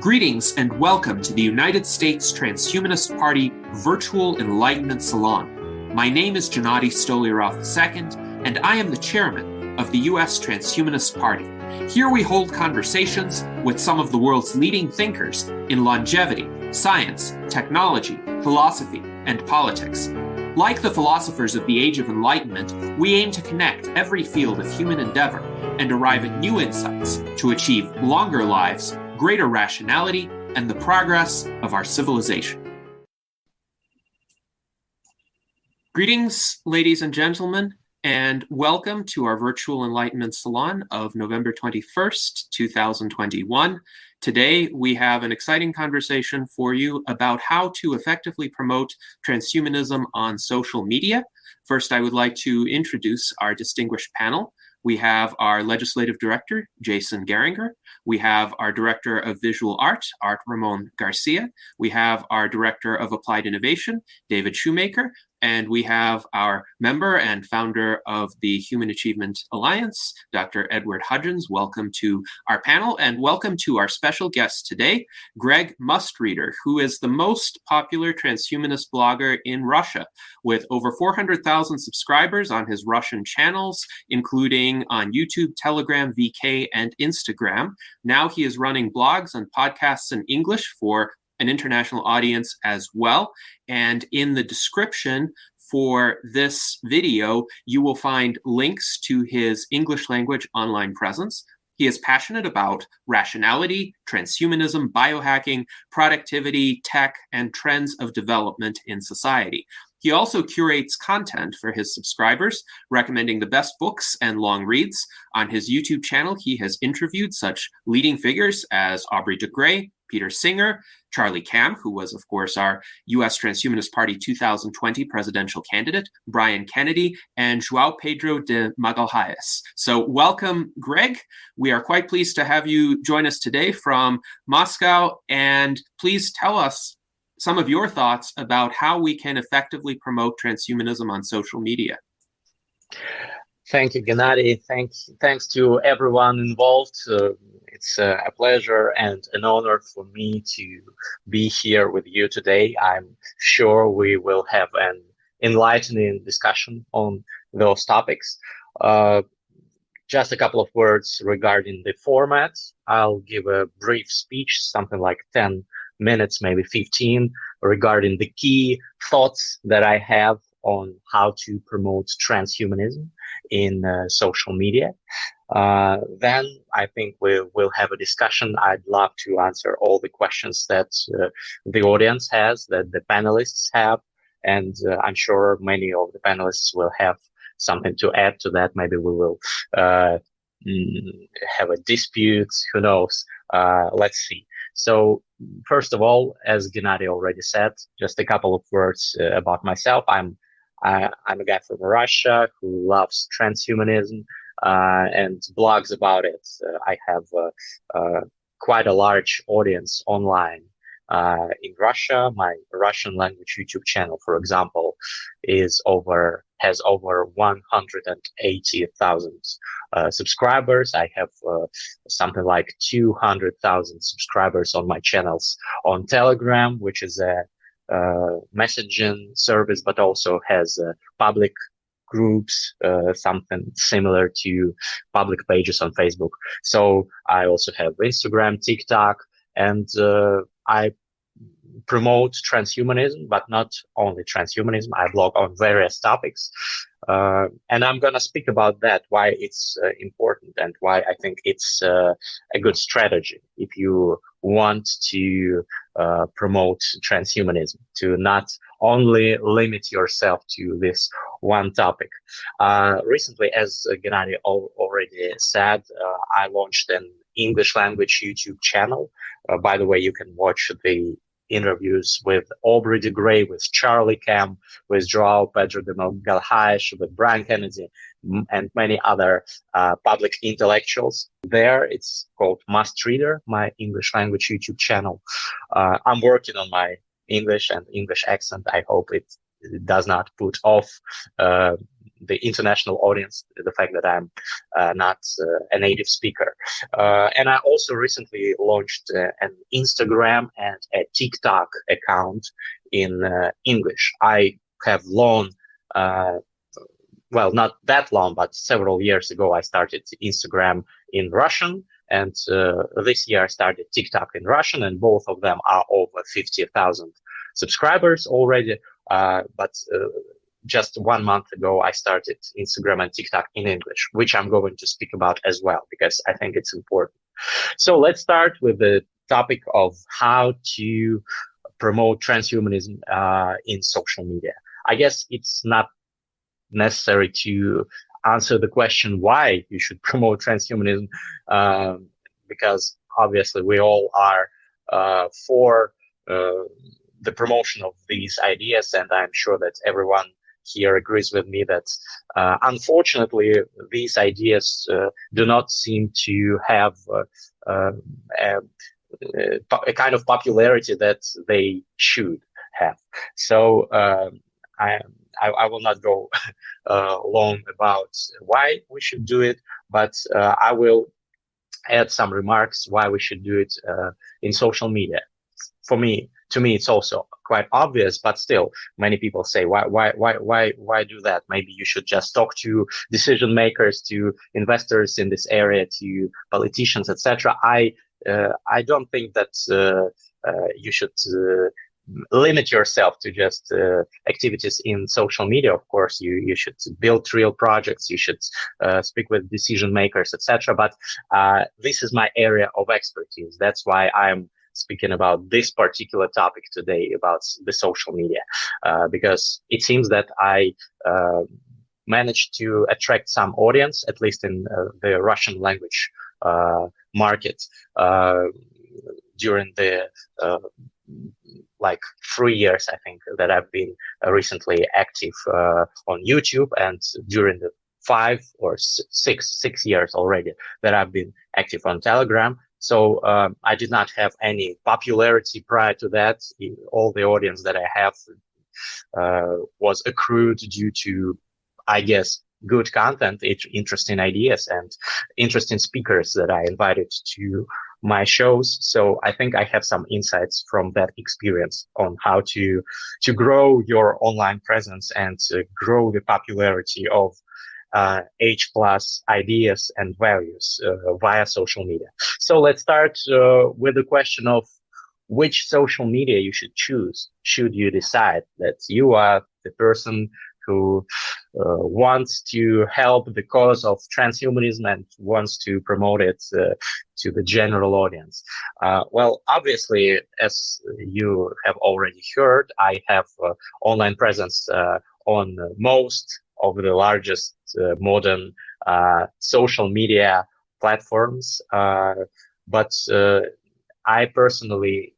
Greetings and welcome to the United States Transhumanist Party Virtual Enlightenment Salon. My name is Gennady Stolyarov II, and I am the chairman of the U.S. Transhumanist Party. Here we hold conversations with some of the world's leading thinkers in longevity, science, technology, philosophy, and politics. Like the philosophers of the Age of Enlightenment, we aim to connect every field of human endeavor and arrive at new insights to achieve longer lives, greater rationality, and the progress of our civilization. Greetings, ladies and gentlemen, and welcome to our Virtual Enlightenment Salon of November 21st, 2021. Today, we have an exciting conversation for you about how to effectively promote transhumanism on social media. First, I would like to introduce our distinguished panel. We have our Legislative Director, Jason Geringer. We have our Director of Visual Art, Art Ramon Garcia. We have our Director of Applied Innovation, David Shoemaker. And we have our member and founder of the Human Achievement Alliance, Dr. Edward Hudgens. Welcome to our panel, and welcome to our special guest today, Greg Mustreader, who is the most popular transhumanist blogger in Russia, with over 400,000 subscribers on his Russian channels, including on YouTube, Telegram, VK, and Instagram. Now he is running blogs and podcasts in English for an international audience as well. And in the description for this video, you will find links to his English language online presence. He is passionate about rationality, transhumanism, biohacking, productivity, tech, and trends of development in society. He also curates content for his subscribers, recommending the best books and long reads. On his YouTube channel, he has interviewed such leading figures as Aubrey de Grey, Peter Singer, Charlie Cam, who was, of course, our U.S. Transhumanist Party 2020 presidential candidate, Brian Kennedy, and João Pedro de Magalhães. So welcome, Greg. We are quite pleased to have you join us today from Moscow, and please tell us some of your thoughts about how we can effectively promote transhumanism on social media. Thank you, Gennady. Thanks to everyone involved. It's a pleasure and an honor for me to be here with you today. I'm sure we will have an enlightening discussion on those topics. Just a couple of words regarding the format. I'll give a brief speech, something like 10 minutes, maybe 15, regarding the key thoughts that I have on how to promote transhumanism in social media. Then I think we'll have a discussion. I'd love to answer all the questions that the audience has, that the panelists have, and I'm sure many of the panelists will have something to add to that. Maybe we will have a dispute, who knows? Let's see. So first of all, as Gennady already said, just a couple of words about myself. I'm a guy from Russia who loves transhumanism and blogs about it. I have quite a large audience online in Russia. My Russian language YouTube channel, for example, has over 180,000 subscribers. I have something like 200,000 subscribers on my channels on Telegram, which is a messaging service, but also has public groups, something similar to public pages on Facebook. So I also have Instagram, TikTok, and I promote transhumanism, but not only transhumanism. I blog on various topics. And I'm going to speak about that, why it's important and why I think it's a good strategy if you want to promote transhumanism, to not only limit yourself to this one topic. Recently, as Gennady already said, I launched an English language YouTube channel. By the way, you can watch the interviews with Aubrey de Grey, with Charlie Cam, with João Pedro de Magalhães, with Brian Kennedy, and many other public intellectuals. There, it's called Mustreader, my English language YouTube channel. I'm working on my English and English accent. I hope it does not put off the international audience, the fact that I'm not a native speaker. And I also recently launched an Instagram and a TikTok account in English. I have long, well, not that long, but several years ago, I started Instagram in Russian. And this year I started TikTok in Russian, and both of them are over 50,000 subscribers already. But just 1 month ago, I started Instagram and TikTok in English, which I'm going to speak about as well, because I think it's important. So let's start with the topic of how to promote transhumanism in social media. I guess it's not necessary to answer the question why you should promote transhumanism, because obviously we all are for the promotion of these ideas, and I'm sure that everyone here agrees with me that unfortunately these ideas do not seem to have a kind of popularity that they should have. So I will not go long about why we should do it, but I will add some remarks why we should do it in social media. To me, it's also quite obvious, but still, many people say, why do that? Maybe you should just talk to decision makers, to investors in this area, to politicians, etc. I don't think that you should limit yourself to just activities in social media. Of course, you should build real projects, you should speak with decision makers, etc. But this is my area of expertise. That's why I'm speaking about this particular topic today, about the social media, because it seems that I managed to attract some audience, at least in the Russian language market, during the like 3 years, I think, that I've been recently active on YouTube, and during the 6 years already that I've been active on Telegram. So I did not have any popularity prior to that. All the audience that I have was accrued due to, I guess, good content, interesting ideas, and interesting speakers that I invited to my shows. So I think I have some insights from that experience on how to grow your online presence and to grow the popularity of H plus ideas and values via social media. So let's start with the question of which social media you should choose. Should you decide that you are the person who wants to help the cause of transhumanism and wants to promote it to the general audience? Well, obviously, as you have already heard, I have online presence on most of the largest modern social media platforms. But I personally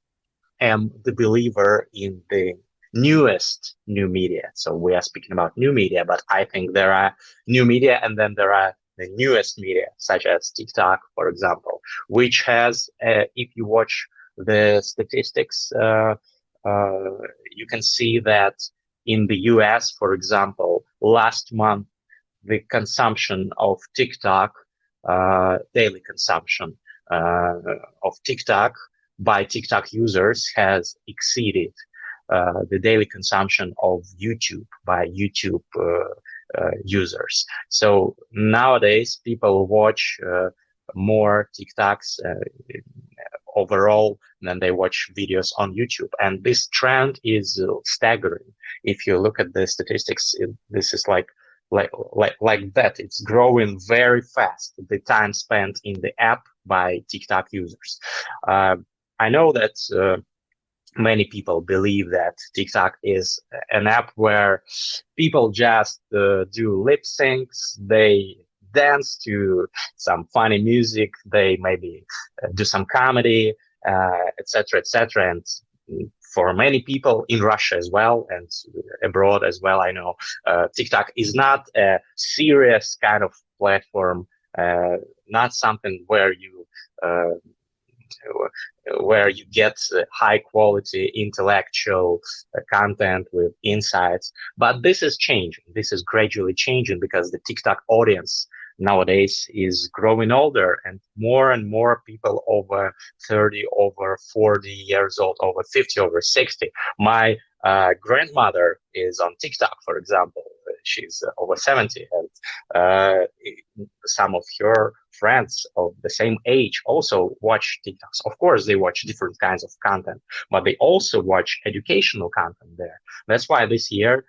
am the believer in the newest new media. So we are speaking about new media, but I think there are new media and then there are the newest media, such as TikTok, for example, which has, if you watch the statistics, you can see that in the US, for example, last month, the consumption of TikTok, daily consumption of TikTok by TikTok users has exceeded the daily consumption of YouTube by YouTube users. So nowadays, people watch more TikToks overall than they watch videos on YouTube. And this trend is staggering. If you look at the statistics, this is like that. It's growing very fast, the time spent in the app by TikTok users. I know that many people believe that TikTok is an app where people just do lip syncs, they dance to some funny music, they maybe do some comedy, etc., etc. And for many people in Russia as well and abroad as well, I know TikTok is not a serious kind of platform, not something where you where you get high quality intellectual content with insights. But this is changing. This is gradually changing because the TikTok audience nowadays is growing older, and more people over 30, over 40 years old, over 50, over 60. My grandmother is on TikTok, for example. She's over 70, and uh, some of her friends of the same age also watch TikToks. Of course, they watch different kinds of content, but they also watch educational content there. That's why this year,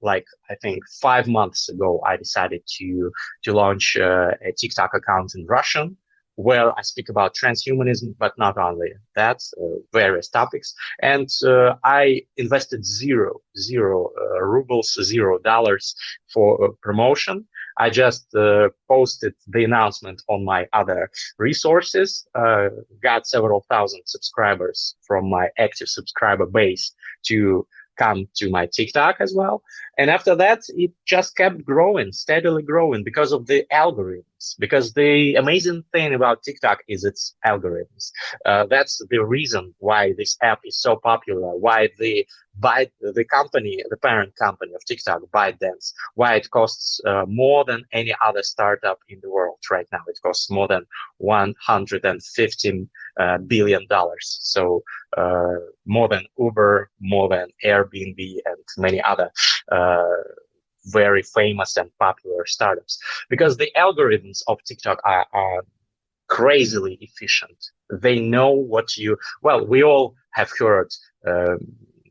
like I think 5 months ago, I decided to launch a TikTok account in Russian, where I speak about transhumanism, but not only that, various topics. And I invested zero rubles, $0 for promotion. I just posted the announcement on my other resources, got several thousand subscribers from my active subscriber base to come to my TikTok as well. And after that, it just kept growing, steadily growing because of the algorithms. Because the amazing thing about TikTok is its algorithms. That's the reason why this app is so popular, why the company, the parent company of TikTok, ByteDance, why it costs more than any other startup in the world right now. It costs more than $115 billion. So more than Uber, more than Airbnb, and many other very famous and popular startups. Because the algorithms of TikTok are crazily efficient. They know what well, we all have heard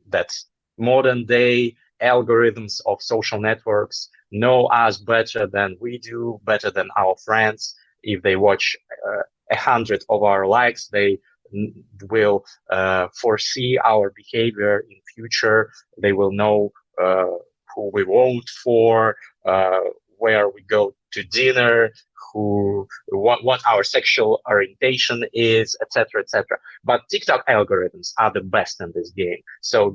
that modern day algorithms of social networks know us better than we do, better than our friends. If they watch 100 of our likes, they will foresee our behavior in future. They will know who we vote for, where we go to dinner, what our sexual orientation is, etc., etc. But TikTok algorithms are the best in this game. So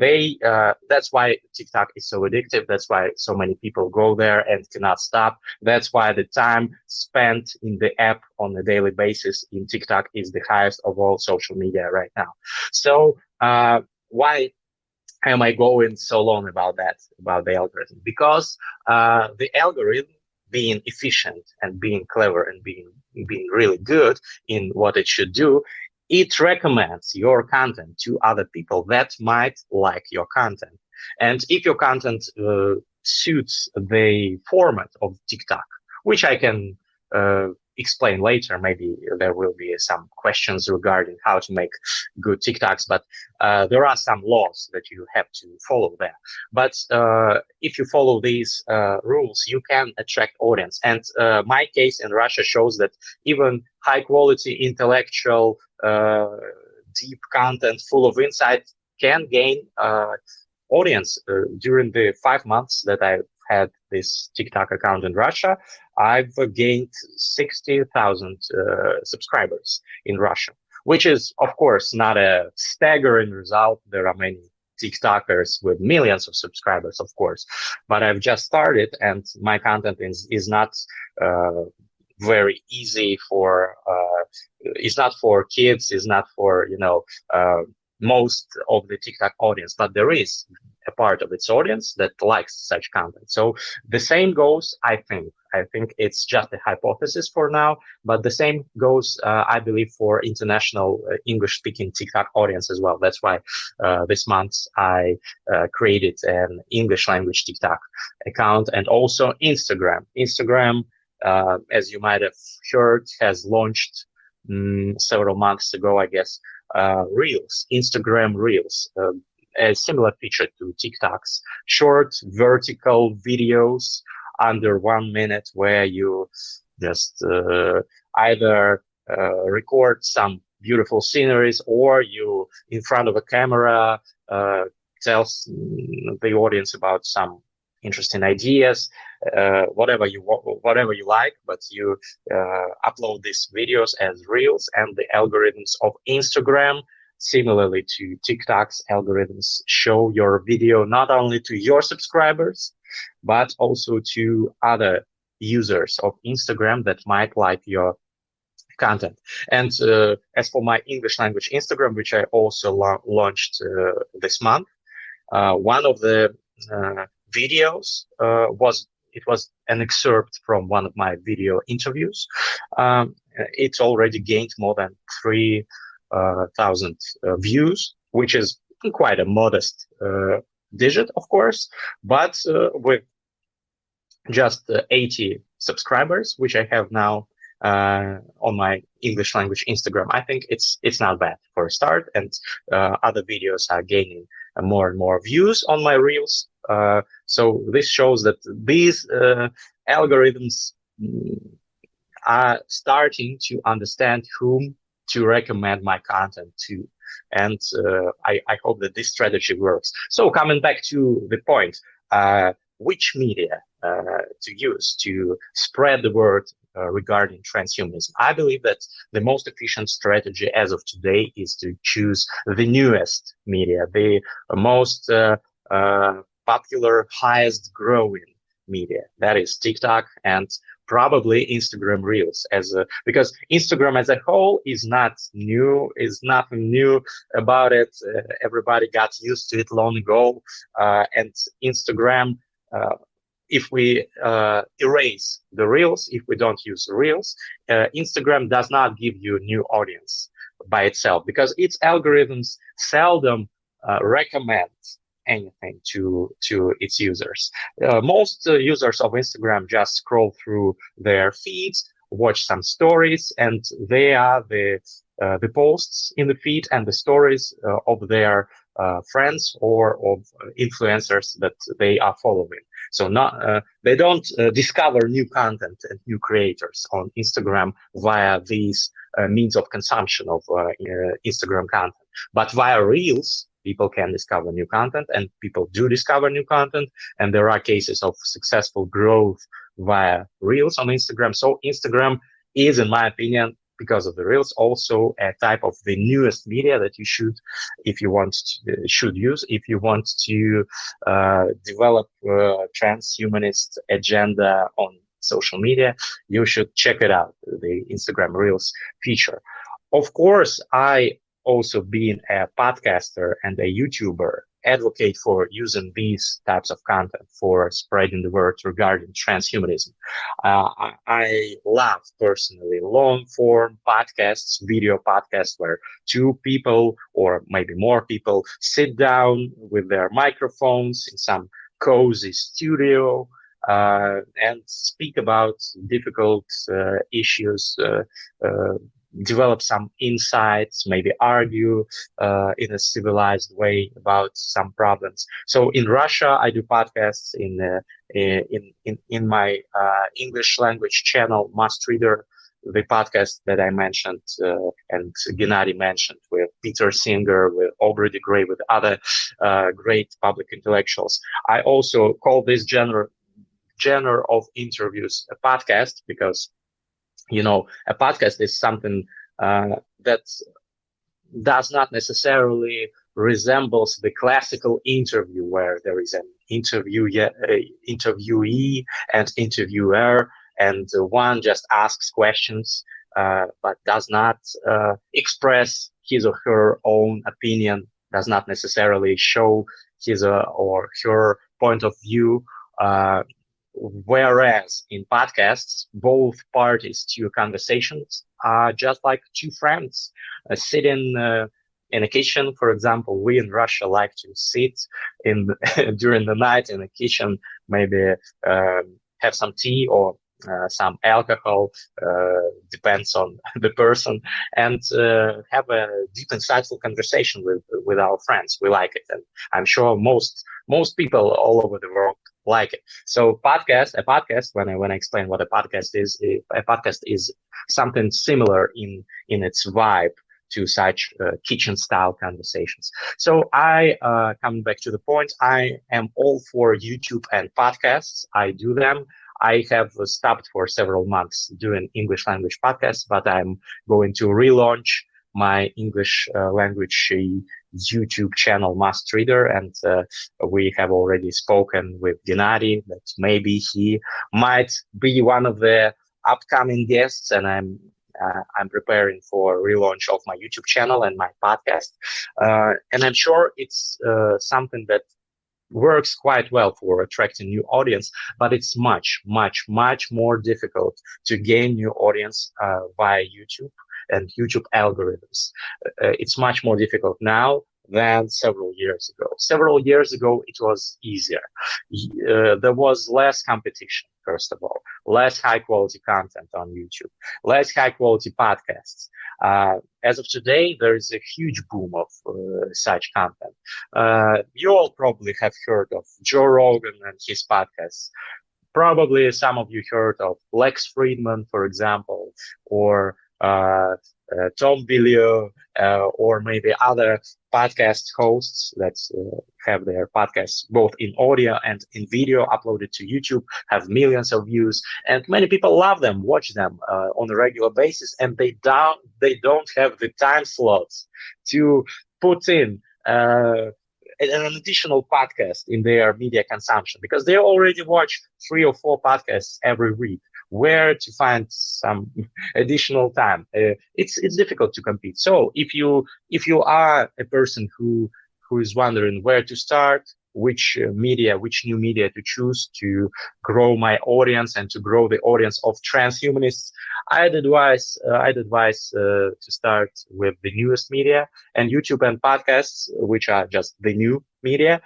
that's why TikTok is so addictive. That's why so many people go there and cannot stop. That's why the time spent in the app on a daily basis in TikTok is the highest of all social media right now. So why am I going so long about the algorithm? Because the algorithm, being efficient and being clever and being really good in what it should do, it recommends your content to other people that might like your content. And if your content suits the format of TikTok, which I can explain later, maybe there will be some questions regarding how to make good TikToks, but there are some laws that you have to follow there. But if you follow these rules, you can attract audience. And my case in Russia shows that even high quality intellectual deep content full of insight can gain audience. During the 5 months that I had this TikTok account in Russia, I've gained 60,000 subscribers in Russia, which is, of course, not a staggering result. There are many TikTokers with millions of subscribers, of course, but I've just started, and my content is not very easy for. It's not for kids. It's not for most of the TikTok audience, but there is a part of its audience that likes such content. So the same goes, I think it's just a hypothesis for now, but the same goes, I believe, for international English-speaking TikTok audience as well. That's why this month I created an English language TikTok account, and also Instagram. Instagram, as you might have heard, has launched several months ago, I guess, Reels, Instagram Reels, a similar feature to TikTok's short vertical videos under 1 minute, where you just either record some beautiful sceneries, or you in front of a camera tells the audience about some interesting ideas, whatever you like, but you upload these videos as reels, and the algorithms of Instagram, similarly to TikTok's algorithms, show your video not only to your subscribers, but also to other users of Instagram that might like your content. And as for my English language Instagram, which I also launched this month, one of the videos was an excerpt from one of my video interviews. It's already gained more than 3,000 views, which is quite a modest digit, of course, but with just 80 subscribers, which I have now on my English language Instagram. I think it's not bad for a start, and other videos are gaining more and more views on my reels. So this shows that these algorithms are starting to understand whom to recommend my content to. And I hope that this strategy works. So coming back to the point, which media to use to spread the word regarding transhumanism? I believe that the most efficient strategy as of today is to choose the newest media, the most popular, highest growing media. That is TikTok and probably Instagram Reels, because Instagram as a whole is not new, is nothing new about it. Everybody got used to it long ago, and Instagram. If we erase the Reels, if we don't use Reels, Instagram does not give you new audience by itself because its algorithms seldom recommend anything to its users. Most users of Instagram just scroll through their feeds, watch some stories, and they are the posts in the feed and the stories of their friends or of influencers that they are following. So they don't discover new content and new creators on Instagram via these means of consumption of Instagram content. But via Reels, people can discover new content, and people do discover new content. And there are cases of successful growth via Reels on Instagram. So Instagram is, in my opinion, because of the Reels, also a type of the newest media that you should use if you want to develop a transhumanist agenda on social media. You should check it out, the Instagram Reels feature. Of course, I also being a podcaster and a YouTuber, advocate for using these types of content for spreading the word regarding transhumanism. I love personally long form podcasts, video podcasts where two people or maybe more people sit down with their microphones in some cozy studio and speak about difficult issues, develop some insights, maybe argue in a civilized way about some problems. So in Russia, I do podcasts in my English language channel, Mustreader, the podcast that I mentioned and Gennady mentioned with Peter Singer, with Aubrey de Grey, with other great public intellectuals. I also call this genre of interviews a podcast because a podcast is something that does not necessarily resembles the classical interview where there is an interviewee and interviewer, and one just asks questions but does not express his or her own opinion, does not necessarily show his or her point of view. Whereas in podcasts, both parties to conversations are just like two friends sitting in a kitchen. For example, we in Russia like to sit in during the night in a kitchen, maybe have some tea or some alcohol, depends on the person, and have a deep, insightful conversation with our friends. We like it, and I'm sure most people all over the world like it. So a podcast, when I explain what a podcast is something similar in its vibe to such kitchen style conversations. So coming back to the point, I am all for YouTube and podcasts. I do them. I have stopped for several months doing English language podcasts, but I'm going to relaunch my English language YouTube channel, Mustreader, and we have already spoken with Gennady that maybe he might be one of the upcoming guests, and I'm I'm preparing for relaunch of my YouTube channel and my podcast. And I'm sure it's something that works quite well for attracting new audience, but it's much, much, much more difficult to gain new audience via YouTube and YouTube algorithms. It's much more difficult now than several years ago. Several years ago, it was easier. There was less competition, first of all, less high quality content on YouTube, less high quality podcasts. As of today, there is a huge boom of such content. You all probably have heard of Joe Rogan and his podcasts. Probably some of you heard of Lex Friedman, for example, or Tom Billio, or maybe other podcast hosts that have their podcasts both in audio and in video uploaded to YouTube, have millions of views, and many people love them, watch them on a regular basis, and they don't have the time slots to put in an additional podcast in their media consumption because they already watch 3 or 4 podcasts every week. Where to find some additional time? It's difficult to compete. So if you are a person who is wondering where to start, which new media to choose to grow my audience and to grow the audience of transhumanists, I'd advise to start with the newest media, and YouTube and podcasts, which are just the new media.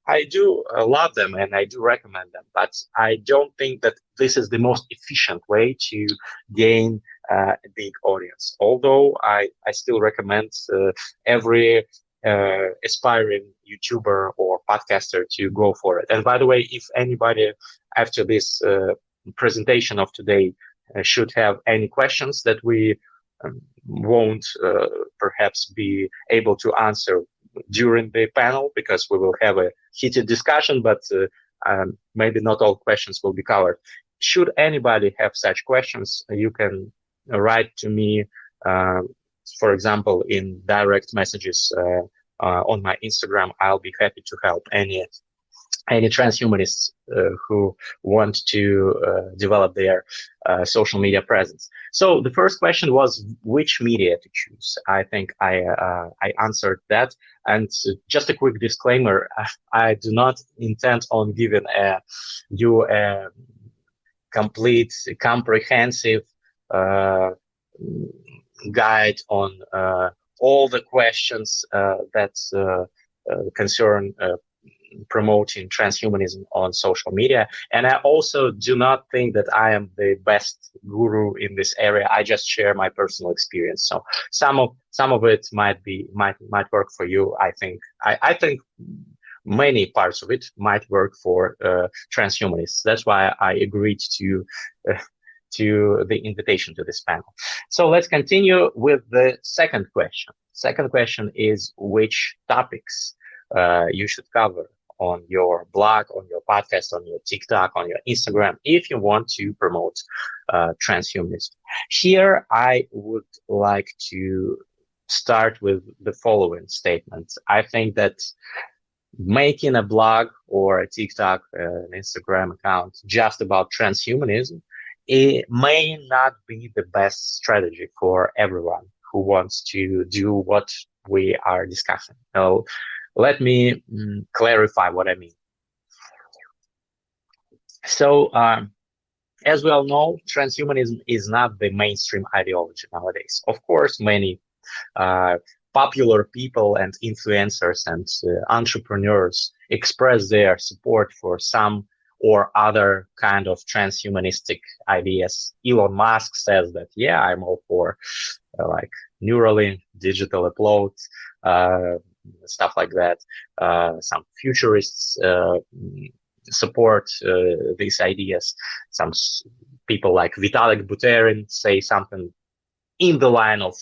I do love them and I do recommend them, but I don't think that this is the most efficient way to gain a big audience. Although I still recommend every aspiring YouTuber or podcaster to go for it. And by the way, if anybody after this presentation of today should have any questions that we won't perhaps be able to answer during the panel, because we will have a heated discussion, but maybe not all questions will be covered. Should anybody have such questions, you can write to me, for example, in direct messages on my Instagram. I'll be happy to help any transhumanists who want to develop their social media presence. So the first question was which media to choose. I think I answered that. And just a quick disclaimer: I do not intend on giving you a complete, comprehensive guide on all the questions that concern promoting transhumanism on social media. And I also do not think that I am the best guru in this area. I just share my personal experience. So some of it might work for you. I think many parts of it might work for transhumanists. That's why I agreed to the invitation to this panel. So let's continue with the second question. Second question is which topics you should cover on your blog, on your podcast, on your TikTok, on your Instagram, if you want to promote transhumanism. Here, I would like to start with the following statement. I think that making a blog or a TikTok, an Instagram account just about transhumanism, it may not be the best strategy for everyone who wants to do what we are discussing. Now, let me clarify what I mean. So, as we all know, transhumanism is not the mainstream ideology nowadays. Of course, many popular people and influencers and entrepreneurs express their support for some or other kind of transhumanistic ideas. Elon Musk says that, yeah, I'm all for like Neuralink, digital upload, stuff like that. Some futurists support these ideas. Some people like Vitalik Buterin say something in the line of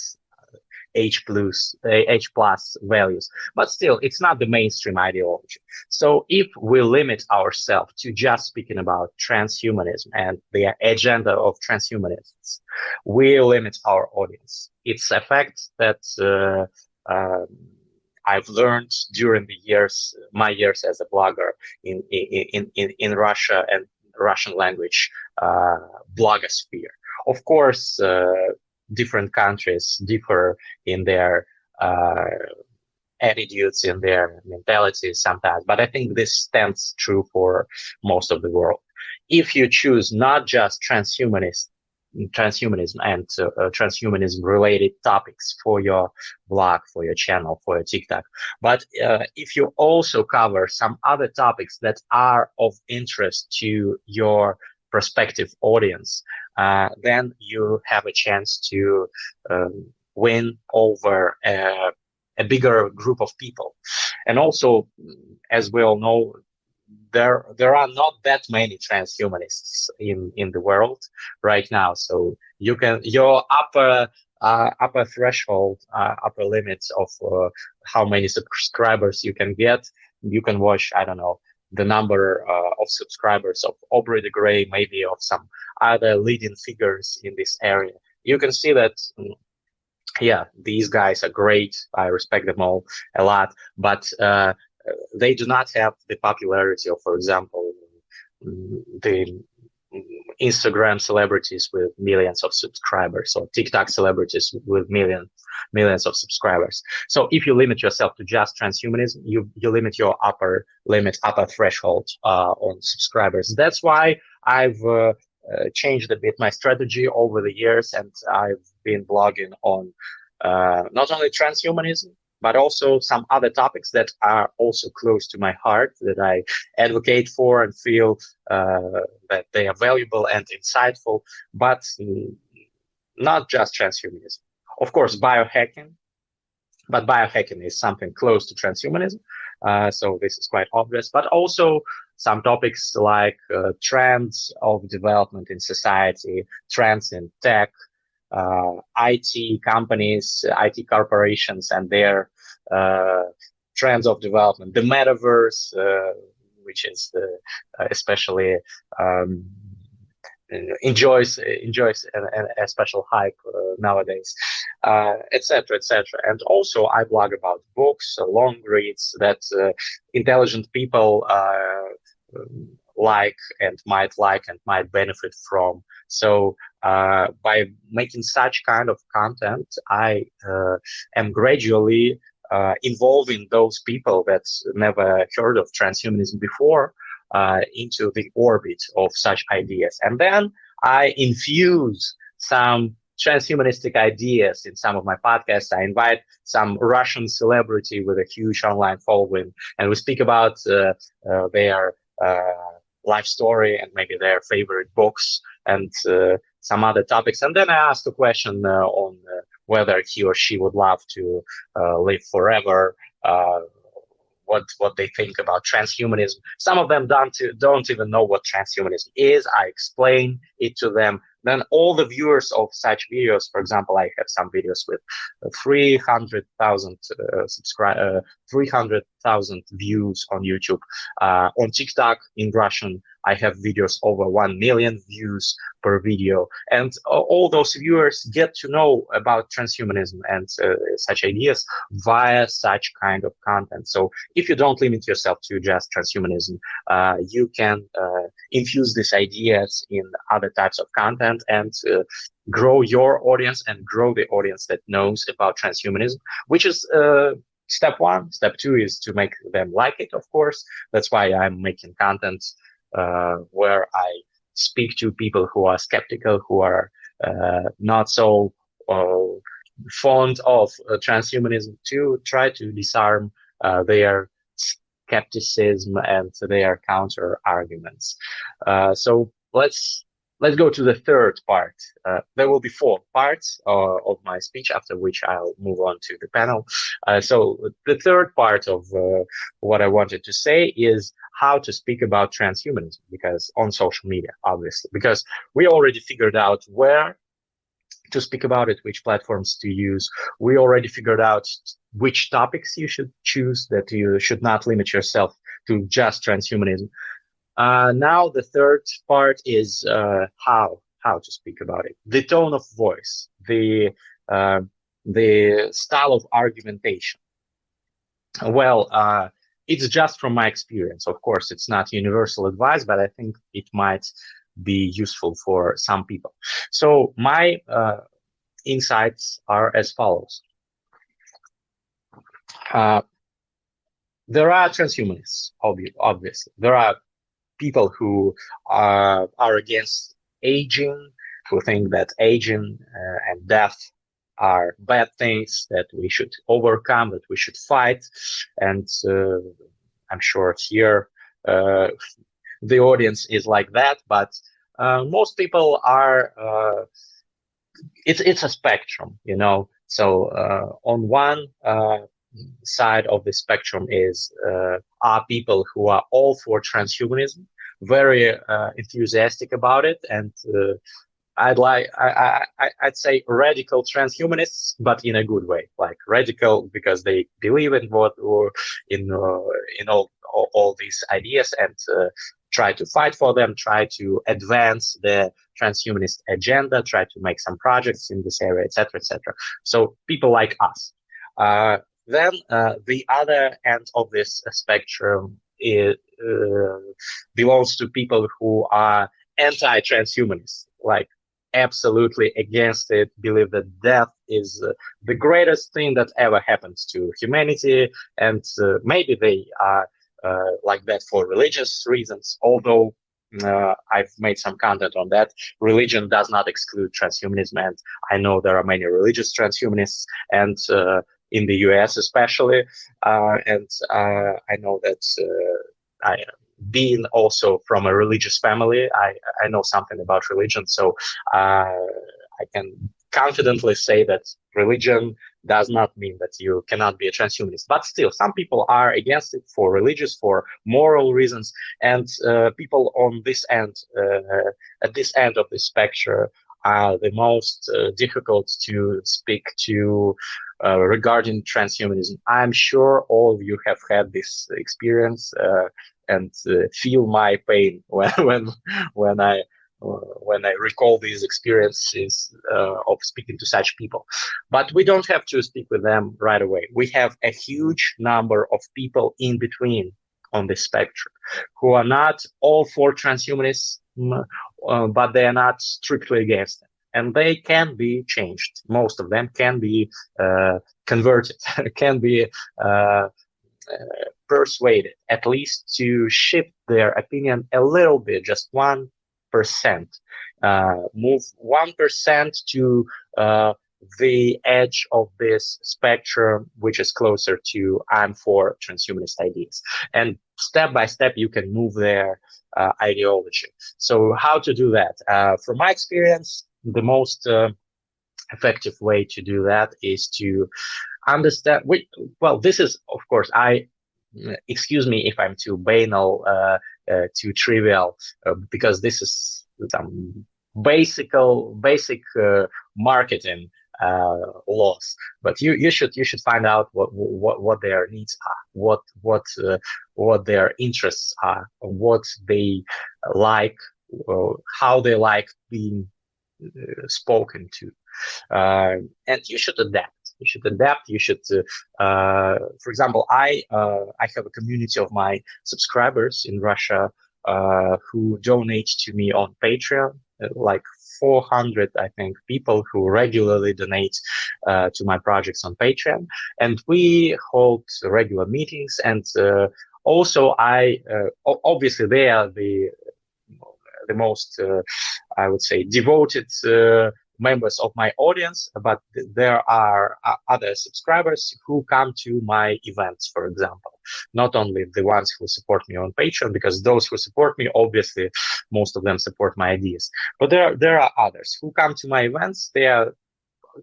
H plus values, but still, it's not the mainstream ideology. So if we limit ourselves to just speaking about transhumanism and the agenda of transhumanists, we limit our audience. It's a fact that I've learned during my years as a blogger in Russia and Russian language blogosphere. Of course, different countries differ in their uh, attitudes, in their mentalities sometimes, but I think this stands true for most of the world. If you choose not just transhumanism and transhumanism related topics for your blog, for your channel, for your TikTok, but if you also cover some other topics that are of interest to your prospective audience, then you have a chance to win over a bigger group of people. And also, as we all know, there are not that many transhumanists in the world right now. So you can your upper threshold, upper limits of how many subscribers you can get. You can watch, I don't know, the number of subscribers of Aubrey de Grey, maybe of some other leading figures in this area. You can see that yeah, these guys are great. I respect them all a lot, but they do not have the popularity of, for example, the Instagram celebrities with millions of subscribers or TikTok celebrities with millions of subscribers. So if you limit yourself to just transhumanism, you limit your upper threshold on subscribers. That's why I've changed a bit my strategy over the years, and I've been blogging on not only transhumanism, but also some other topics that are also close to my heart, that I advocate for and feel that they are valuable and insightful, but not just transhumanism. Of course, biohacking, but biohacking is something close to transhumanism. So this is quite obvious, but also some topics like trends of development in society, trends in tech, IT companies, IT corporations, and their trends of development, the metaverse, which is especially enjoys a special hype nowadays, etc., etc. And also, I blog about books, long reads that intelligent people like and might benefit from. So by making such kind of content, I am gradually involving those people that never heard of transhumanism before into the orbit of such ideas. And then I infuse some transhumanistic ideas in some of my podcasts. I invite some Russian celebrity with a huge online following, and we speak about their life story and maybe their favorite books and some other topics. And then I asked a question on whether he or she would love to live forever, what they think about transhumanism. Some of them don't even know what transhumanism is. I explain it to them. Then all the viewers of such videos, for example, I have some videos with 300,000 300,000 views on YouTube. On TikTok in Russian, I have videos over 1 million views per video. And all those viewers get to know about transhumanism and such ideas via such kind of content. So if you don't limit yourself to just transhumanism, you can infuse these ideas in other types of content and grow your audience and grow the audience that knows about transhumanism, which is step one. Step two is to make them like it, of course. That's why I'm making content where I speak to people who are skeptical, who are not so fond of transhumanism, to try to disarm their skepticism and their counter arguments. So let's go to the third part. There will be four parts of my speech, after which I'll move on to the panel. So the third part of what I wanted to say is how to speak about transhumanism, because on social media, obviously, because we already figured out where to speak about it, which platforms to use. We already figured out which topics you should choose, that you should not limit yourself to just transhumanism. Now the third part is how to speak about it, the tone of voice, the style of argumentation. Well, it's just from my experience. Of course, it's not universal advice, but I think it might be useful for some people. So my insights are as follows. There are transhumanists, obviously. There are people who are against aging, who think that aging and death are bad things that we should overcome, that we should fight. And I'm sure here the audience is like that, but most people are, it's a spectrum, you know. So on one side of the spectrum are people who are all for transhumanism, very enthusiastic about it, and I'd say radical transhumanists, but in a good way, like radical because they believe in what or in all these ideas and try to fight for them, try to advance the transhumanist agenda, try to make some projects in this area, etc., etc. So people like us. Then the other end of this spectrum belongs to people who are anti-transhumanists, like absolutely against it, believe that death is the greatest thing that ever happens to humanity, and maybe they are like that for religious reasons, although I've made some content on that. Religion does not exclude transhumanism, and I know there are many religious transhumanists, and in the US especially, and I know that being also from a religious family, I know something about religion, so I can confidently say that religion does not mean that you cannot be a transhumanist. But still, some people are against it for religious, for moral reasons, and people on this end, at this end of the spectrum, are the most difficult to speak to regarding transhumanism. I'm sure all of you have had this experience and feel my pain when I recall these experiences of speaking to such people. But we don't have to speak with them right away. We have a huge number of people in between on the spectrum who are not all for transhumanism, but they are not strictly against them. And they can be changed. Most of them can be converted, can be persuaded, at least to shift their opinion a little bit, just 1%. Move 1% to the edge of this spectrum, which is closer to I'm for transhumanist ideas. And step by step, you can move their ideology. So how to do that? From my experience, the most effective way to do that is to understand. Well, this is, of course, excuse me if I'm too banal, too trivial, because this is some basic marketing laws. But you should find out what their needs are, what their interests are, what they like, how they like being spoken to, and you should adapt. You should adapt. You should, for example, I have a community of my subscribers in Russia who donate to me on Patreon, like 400, I think, people who regularly donate to my projects on Patreon, and we hold regular meetings. And also, obviously they are the most, I would say, devoted members of my audience, but there are other subscribers who come to my events, for example, not only the ones who support me on Patreon, because those who support me, obviously, most of them support my ideas, but there are others who come to my events.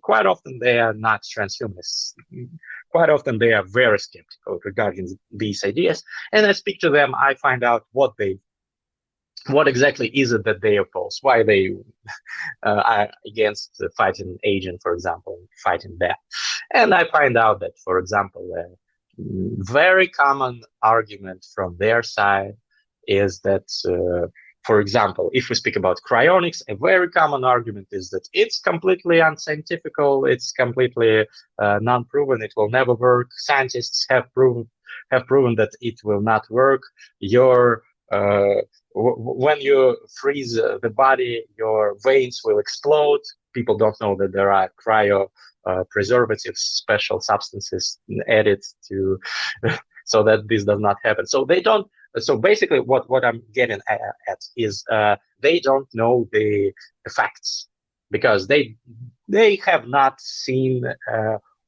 Quite often they are not transhumanists. Quite often they are very skeptical regarding these ideas, and I speak to them. I find out what exactly is it that they oppose, why they are against fighting aging, for example, fighting death. And I find out that, for example, a very common argument from their side is that, for example, if we speak about cryonics, a very common argument is that it's completely unscientific, it's completely non-proven, it will never work. Scientists have proven that it will not work. Your uh, when you freeze the body, your veins will explode. People don't know that there are cryo preservatives, special substances added to so that this does not happen. So they don't. So basically, what I'm getting at is they don't know the facts because they have not seen,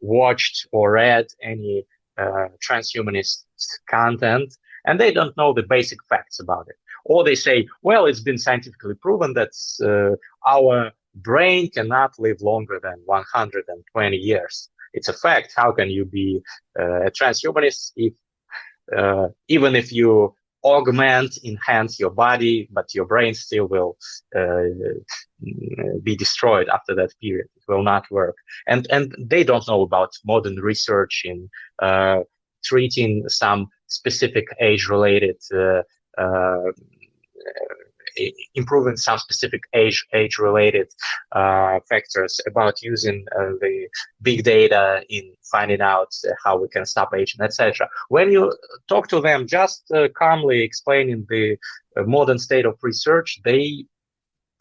watched, or read any transhumanist content, and they don't know the basic facts about it. Or they say, well, it's been scientifically proven that our brain cannot live longer than 120 years. It's a fact. How can you be a transhumanist if even if you augment, enhance your body, but your brain still will uh, be destroyed after that period. It will not work. And they don't know about modern research in treating some specific age-related improving some specific age-related factors, about using the big data in finding out how we can stop aging, etc. When you talk to them, just calmly explaining the modern state of research,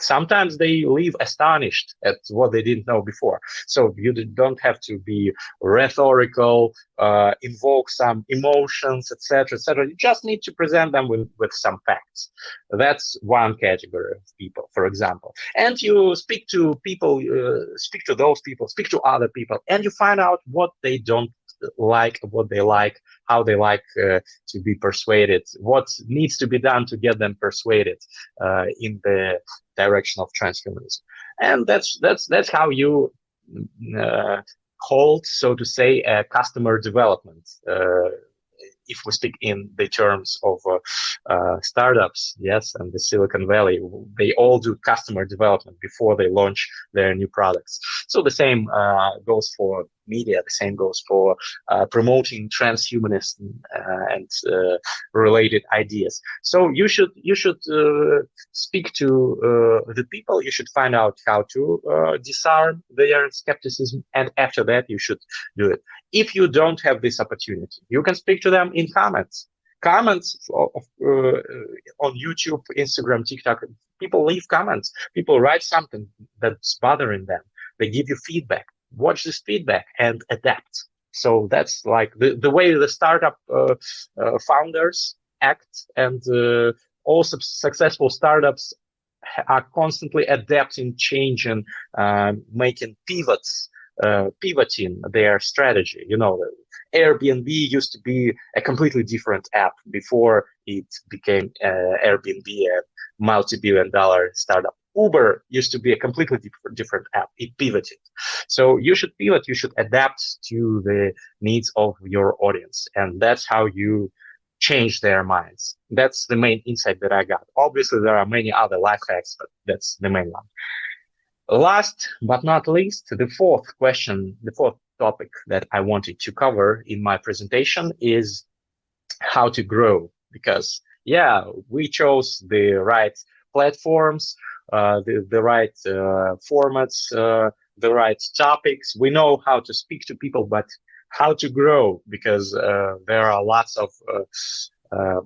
sometimes they leave astonished at what they didn't know before. So you don't have to be rhetorical, invoke some emotions, etc., etc. You just need to present them with some facts. That's one category of people, for example. And you speak to people, speak to those people, speak to other people, and you find out what they don't like, what they like, how they like to be persuaded, what needs to be done to get them persuaded in the direction of transhumanism. And that's how you hold, so to say, customer development. If we speak in the terms of startups, yes, and the Silicon Valley, they all do customer development before they launch their new products. So the same goes for media. The same goes for promoting transhumanism and related ideas. So you should speak to the people. You should find out how to disarm their skepticism, and after that, you should do it. If you don't have this opportunity, you can speak to them in comments. Comments on YouTube, Instagram, TikTok. People leave comments. People write something that's bothering them. They give you feedback. Watch this feedback and adapt. So that's like the way the startup founders act, and all successful startups are constantly adapting, changing, making pivoting their strategy. Airbnb used to be a completely different app before it became Airbnb, a multi-billion-dollar startup. Uber used to be a completely different app. It pivoted. So you should pivot, you should adapt to the needs of your audience. And that's how you change their minds. That's the main insight that I got. Obviously, there are many other life hacks, but that's the main one. Last but not least, the fourth topic that I wanted to cover in my presentation is how to grow. Because, yeah, we chose the right platforms, the right formats, the right topics. We know how to speak to people, but how to grow, because there are lots of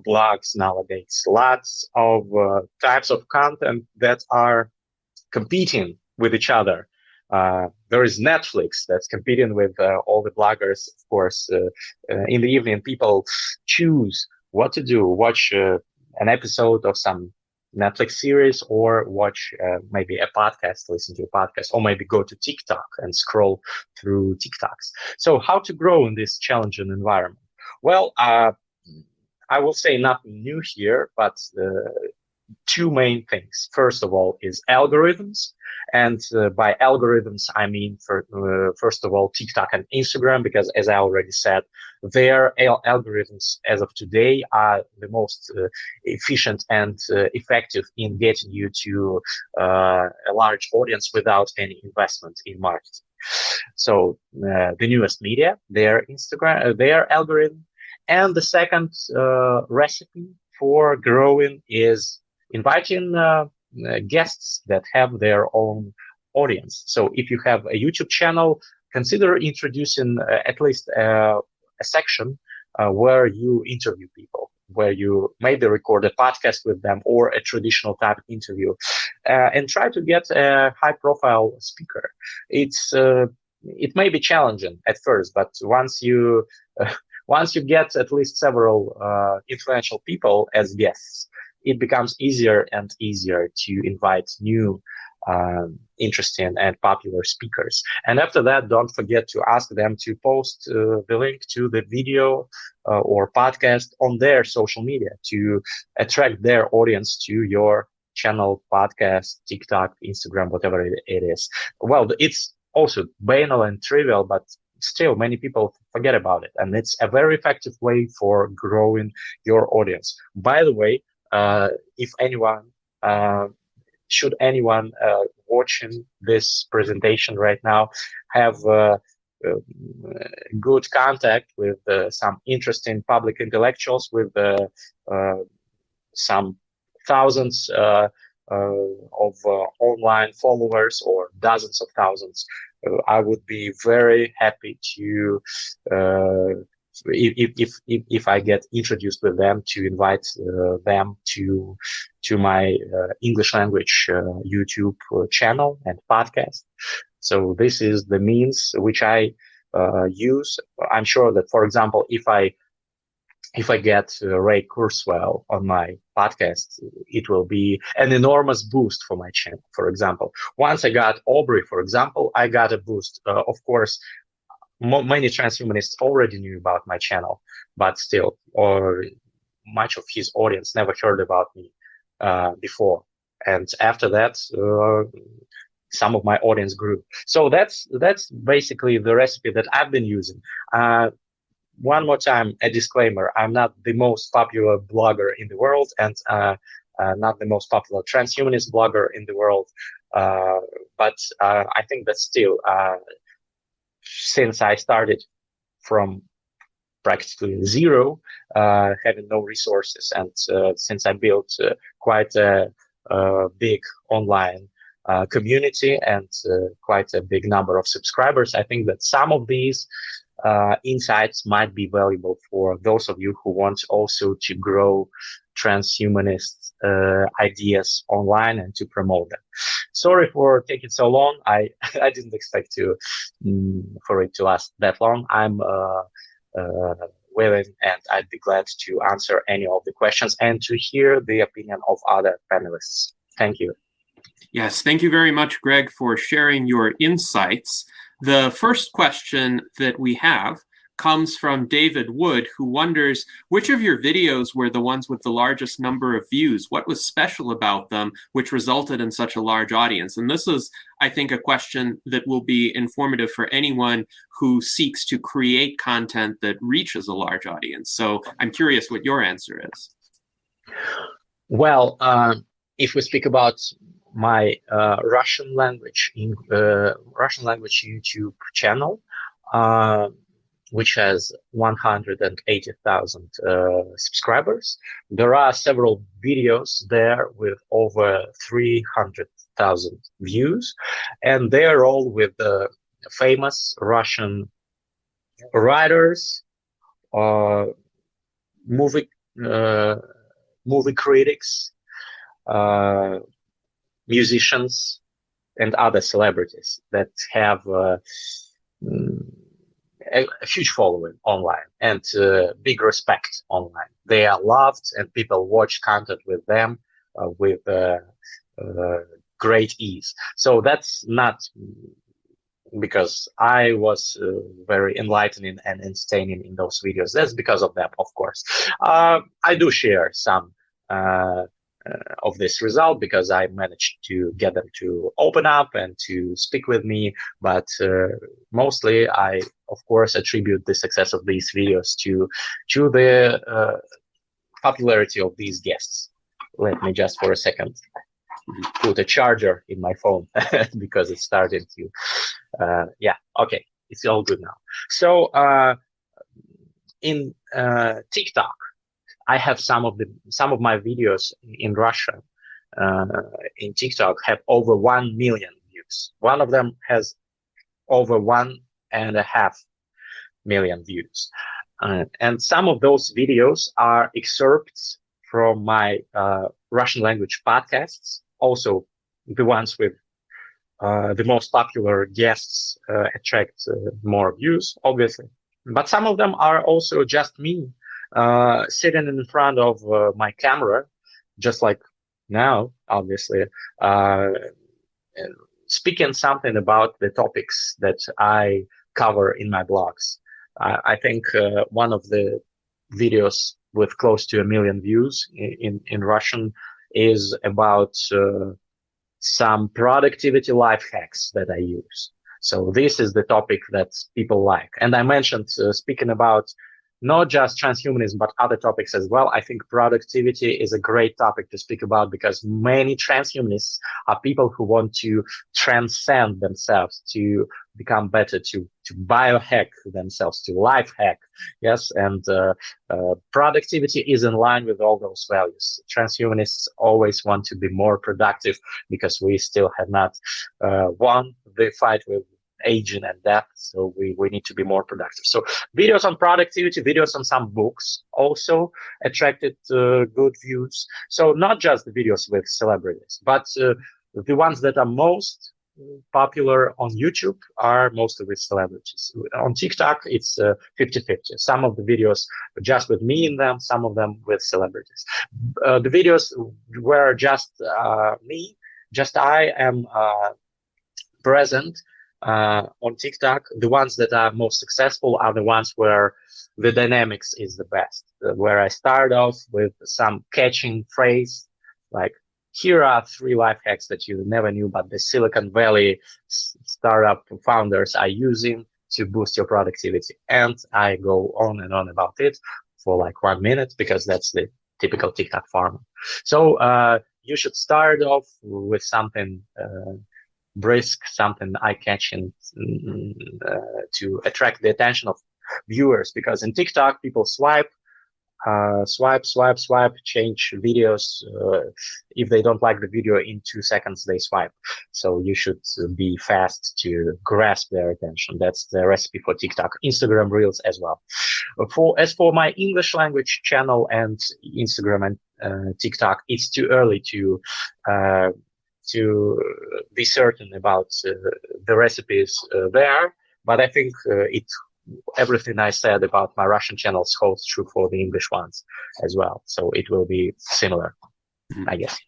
blogs nowadays, lots of types of content that are competing with each other. There is Netflix that's competing with all the bloggers, of course. In the evening, people choose what to do, watch an episode of some Netflix series, or watch maybe a podcast, listen to a podcast, or maybe go to TikTok and scroll through TikToks. So how to grow in this challenging environment? Well, I will say nothing new here, but two main things. First of all is algorithms. And by algorithms, I mean, first of all, TikTok and Instagram, because as I already said, their algorithms as of today are the most efficient and effective in getting you to a large audience without any investment in marketing. So the newest media, their Instagram, their algorithm. And the second recipe for growing is inviting guests that have their own audience. So if you have a YouTube channel, consider introducing at least a section where you interview people. where you maybe record a podcast with them or a traditional type interview, and try to get a high-profile speaker. It may be challenging at first, but once you get at least several influential people as guests, it becomes easier and easier to invite new interesting and popular speakers. And after that, don't forget to ask them to post the link to the video or podcast on their social media to attract their audience to your channel, podcast, TikTok, Instagram, whatever it is. Well, it's also banal and trivial, but still many people forget about it. And it's a very effective way for growing your audience. By the way, if anyone, should anyone watching this presentation right now have good contact with some interesting public intellectuals with some thousands of online followers or dozens of thousands, I would be very happy to if I get introduced with them, to invite them to my English language YouTube channel and podcast. So this is the means which I use. I'm sure that, for example, if I get Ray Kurzweil on my podcast, it will be an enormous boost for my channel. For example, once I got Aubrey, for example, I got a boost. Of course, many transhumanists already knew about my channel, but still, or much of his audience never heard about me before. And after that, some of my audience grew. So that's basically the recipe that I've been using. One more time, a disclaimer: I'm not the most popular blogger in the world, and not the most popular transhumanist blogger in the world. But I think that still, since I started from practically zero, having no resources, and since I built quite a big online community and quite a big number of subscribers, I think that some of these insights might be valuable for those of you who want also to grow transhumanist ideas online and to promote them. Sorry for taking so long. I didn't expect for it to last that long. I'm willing, and I'd be glad to answer any of the questions and to hear the opinion of other panelists. Thank you. Yes, thank you very much, Greg, for sharing your insights. The first question that we have comes from David Wood, who wonders, which of your videos were the ones with the largest number of views? What was special about them which resulted in such a large audience? And this is, I think, a question that will be informative for anyone who seeks to create content that reaches a large audience. So I'm curious what your answer is. Well, if we speak about my Russian language YouTube channel, which has 180,000 subscribers. There are several videos there with over 300,000 views, and they are all with famous Russian writers, movie critics, musicians, and other celebrities that have a huge following online and big respect online. They are loved, and people watch content with them with great ease. So that's not because I was very enlightening and entertaining in those videos. That's because of them, of course. I do share some of this result because I managed to get them to open up and to speak with me. But mostly, I, of course, attribute the success of these videos to the popularity of these guests. Let me just for a second put a charger in my phone because it's starting to, yeah, okay, it's all good now. So in TikTok, I have some of my videos in Russia in TikTok have over 1 million views. One of them has over 1.5 million views. And some of those videos are excerpts from my Russian language podcasts, also the ones with the most popular guests attract more views, obviously. But some of them are also just me sitting in front of my camera, just like now, obviously, uh, speaking something about the topics that I cover in my blogs. I think one of the videos with close to 1 million views in Russian is about some productivity life hacks that I use. So this is the topic that people like. And I mentioned speaking about not just transhumanism, but other topics as well. I think productivity is a great topic to speak about because many transhumanists are people who want to transcend themselves, to become better, to biohack themselves, to life hack. Yes. And productivity is in line with all those values. Transhumanists always want to be more productive because we still have not won the fight with aging and death. So we need to be more productive. So videos on productivity, videos on some books also attracted good views. So not just the videos with celebrities, but the ones that are most popular on YouTube are mostly with celebrities. On TikTok, it's 50-50. Some of the videos just with me in them, some of them with celebrities. The videos where just me, just I am present on TikTok, the ones that are most successful are the ones where the dynamics is the best, where I start off with some catching phrase like, here are 3 life hacks that you never knew, but the Silicon Valley startup founders are using to boost your productivity. And I go on and on about it for like 1 minute because that's the typical TikTok format. So you should start off with something brisk, something eye-catching to attract the attention of viewers. Because in TikTok, people swipe, change videos. If they don't like the video in 2 seconds, they swipe. So you should be fast to grasp their attention. That's the recipe for TikTok. Instagram Reels as well. As for my English language channel and Instagram and TikTok, it's too early to be certain about the recipes there. But I think everything I said about my Russian channels holds true for the English ones as well. So it will be similar, I guess.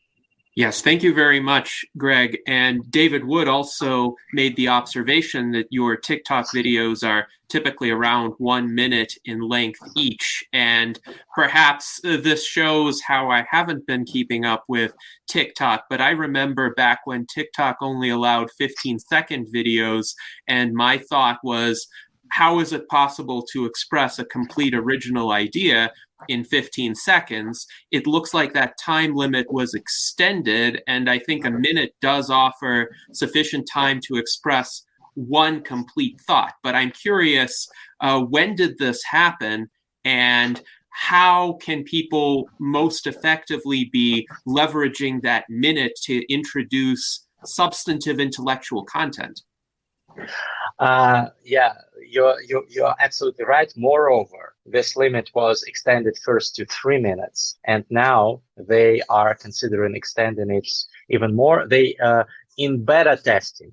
Yes, thank you very much, Greg. And David Wood also made the observation that your TikTok videos are typically around 1 minute in length each. And perhaps this shows how I haven't been keeping up with TikTok, but I remember back when TikTok only allowed 15-second videos, and my thought was, how is it possible to express a complete original idea in 15 seconds? It looks like that time limit was extended, and I think a minute does offer sufficient time to express one complete thought. But I'm curious, when did this happen, and how can people most effectively be leveraging that minute to introduce substantive intellectual content? Yeah, you're absolutely right. Moreover, this limit was extended first to 3 minutes, and now they are considering extending it even more. They in beta testing,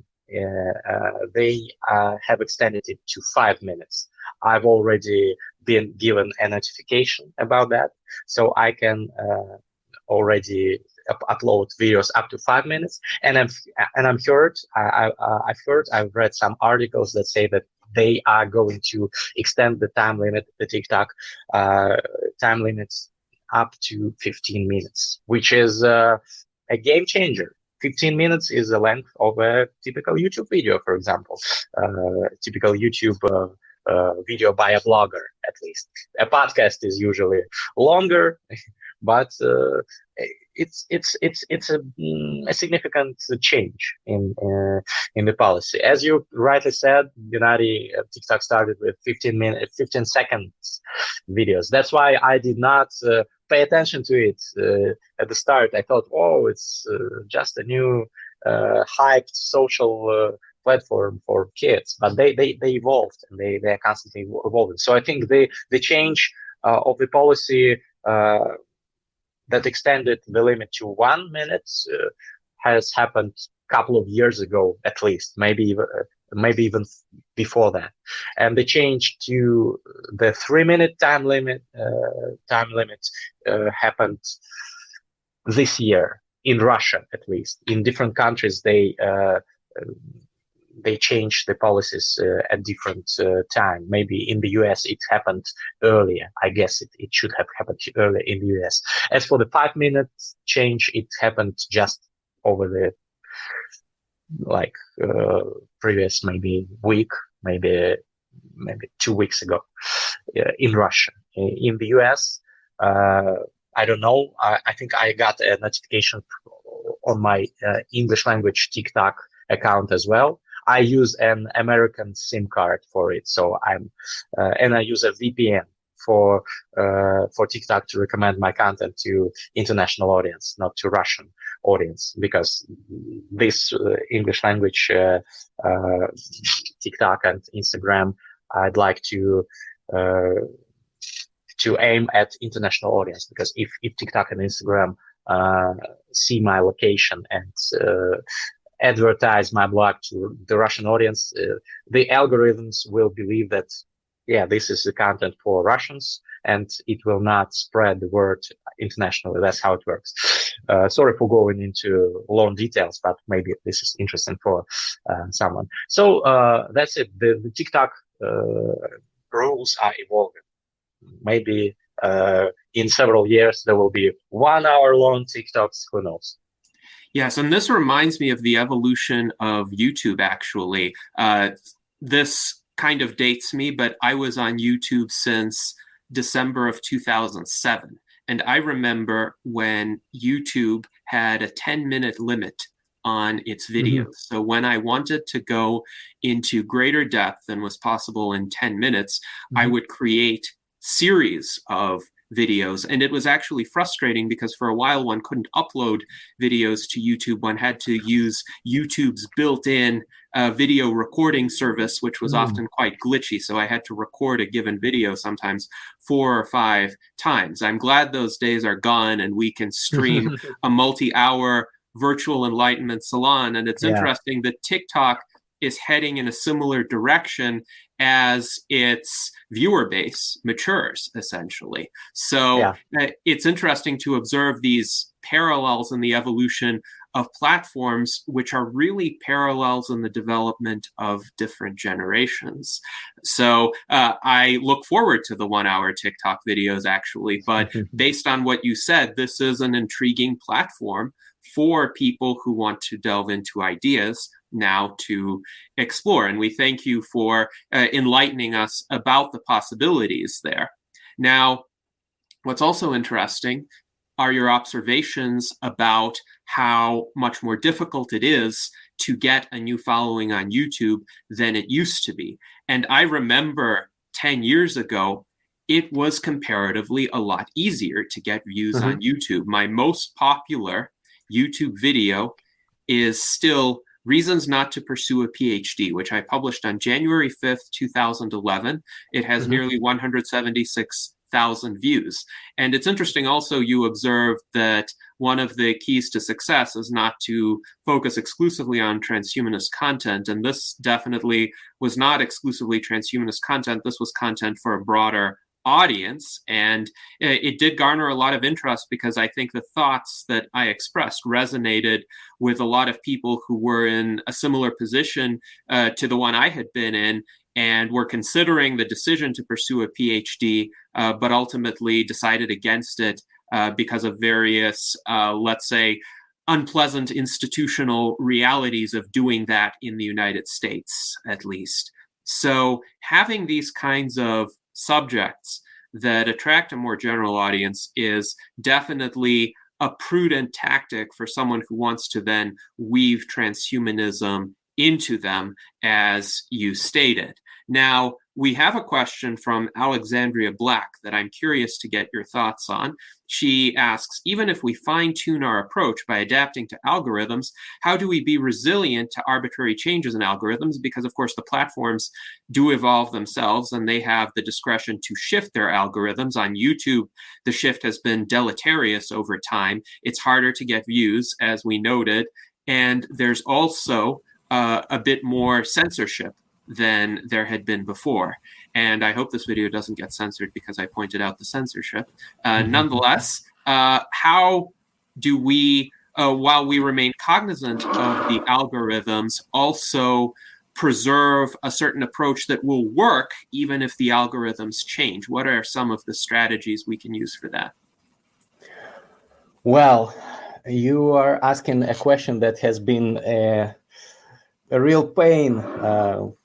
they have extended it to 5 minutes. I've already been given a notification about that, so I can already upload videos up to 5 minutes. And I've read some articles that say that they are going to extend the time limit, the TikTok time limits up to 15 minutes, which is a game changer. 15 minutes is the length of a typical YouTube video, for example, typical YouTube video by a blogger, at least. A podcast is usually longer, but it's a significant change in the policy. As you rightly said, Gennady, TikTok started with 15 seconds videos. That's why I did not pay attention to it at the start. I thought, oh, it's just a new hyped social platform for kids, but they evolved and they're constantly evolving. So I think the change of the policy that extended the limit to 1 minute has happened a couple of years ago, at least, maybe even before that. And the change to the 3 minute time limit happened this year in Russia, at least. In different countries, they changed the policies at different time. Maybe in the US it happened earlier. I guess it should have happened earlier in the US. As for the 5 minute change, it happened just over the previous maybe week, maybe 2 weeks ago in Russia. In the US, I don't know. I think I got a notification on my English language TikTok account as well. I use an American SIM card for it, so and I use a VPN for TikTok to recommend my content to international audience, not to Russian audience, because this English language TikTok and Instagram, I'd like to aim at international audience, because if TikTok and Instagram see my location and advertise my blog to the Russian audience, the algorithms will believe that, yeah, this is the content for Russians, and it will not spread the word internationally. That's how it works. Sorry for going into long details, but maybe this is interesting for someone. So that's it. The TikTok rules are evolving. Maybe in several years there will be 1 hour long TikToks. Who knows? Yes, and this reminds me of the evolution of YouTube, actually. This kind of dates me, but I was on YouTube since December of 2007. And I remember when YouTube had a 10-minute limit on its videos. Mm-hmm. So when I wanted to go into greater depth than was possible in 10 minutes, mm-hmm. I would create series of videos. And it was actually frustrating because for a while one couldn't upload videos to YouTube. One had to use YouTube's built-in video recording service, which was often quite glitchy. So I had to record a given video sometimes 4 or 5 times. I'm glad those days are gone and we can stream a multi-hour virtual enlightenment salon. And it's interesting that TikTok is heading in a similar direction as its viewer base matures, essentially. So it's interesting to observe these parallels in the evolution of platforms, which are really parallels in the development of different generations. So I look forward to the 1 hour TikTok videos, actually. But based on what you said, this is an intriguing platform for people who want to delve into ideas now to explore. And we thank you for enlightening us about the possibilities there. Now, what's also interesting are your observations about how much more difficult it is to get a new following on YouTube than it used to be. And I remember 10 years ago, it was comparatively a lot easier to get views on YouTube. My most popular YouTube video is still Reasons Not to Pursue a PhD, which I published on January 5th, 2011. It has nearly 176,000 views. And it's interesting also, you observed that one of the keys to success is not to focus exclusively on transhumanist content. And this definitely was not exclusively transhumanist content. This was content for a broader audience, and it did garner a lot of interest because I think the thoughts that I expressed resonated with a lot of people who were in a similar position to the one I had been in and were considering the decision to pursue a PhD, but ultimately decided against it because of various, let's say, unpleasant institutional realities of doing that in the United States, at least. So having these kinds of subjects that attract a more general audience is definitely a prudent tactic for someone who wants to then weave transhumanism into them, as you stated. Now, we have a question from Alexandria Black that I'm curious to get your thoughts on. She asks, even if we fine-tune our approach by adapting to algorithms, how do we be resilient to arbitrary changes in algorithms? Because, of course, the platforms do evolve themselves and they have the discretion to shift their algorithms. On YouTube, the shift has been deleterious over time. It's harder to get views, as we noted, and there's also a bit more censorship than there had been before. And I hope this video doesn't get censored because I pointed out the censorship. Nonetheless, how do we, while we remain cognizant of the algorithms, also preserve a certain approach that will work even if the algorithms change? What are some of the strategies we can use for that? Well, you are asking a question that has been a real pain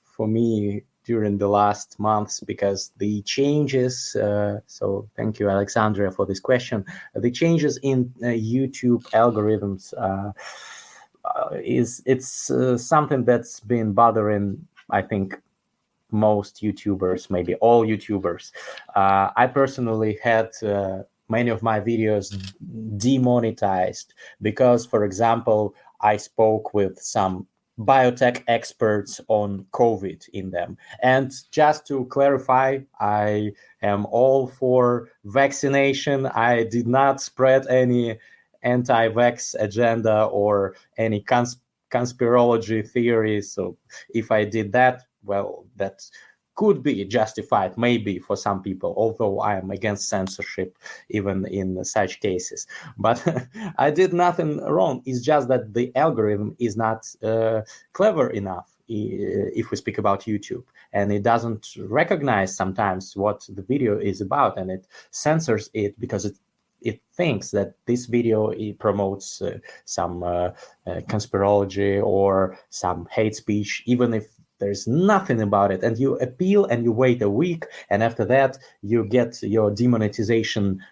for me during the last months, because the changes, so thank you, Alexandria, for this question. The changes in YouTube algorithms it's something that's been bothering, I think, most YouTubers, maybe all YouTubers. I personally had many of my videos demonetized because, for example, I spoke with some biotech experts on COVID in them. And just to clarify, I am all for vaccination. I did not spread any anti-vax agenda or any conspirology theories. So if I did that, well, that could be justified maybe for some people, although I am against censorship even in such cases. But I did nothing wrong. It's just that the algorithm is not clever enough if we speak about YouTube, and it doesn't recognize sometimes what the video is about, and it censors it because it thinks that this video promotes some conspirology or some hate speech, even if there's nothing about it. And you appeal and you wait a week, and after that you get your demonetization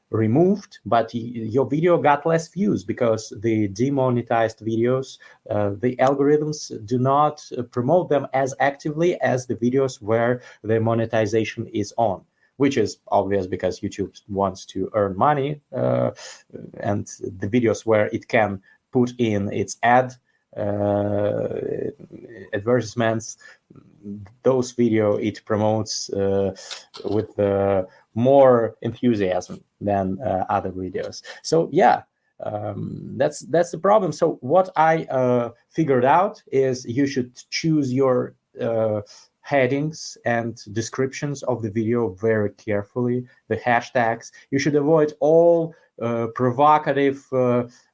removed, but your video got less views because the demonetized videos, the algorithms do not promote them as actively as the videos where the monetization is on, which is obvious because YouTube wants to earn money, and the videos where it can put in its advertisements, those video it promotes with more enthusiasm than other videos. So yeah, that's the problem. So what I figured out is you should choose your headings and descriptions of the video very carefully, the hashtags. You should avoid all provocative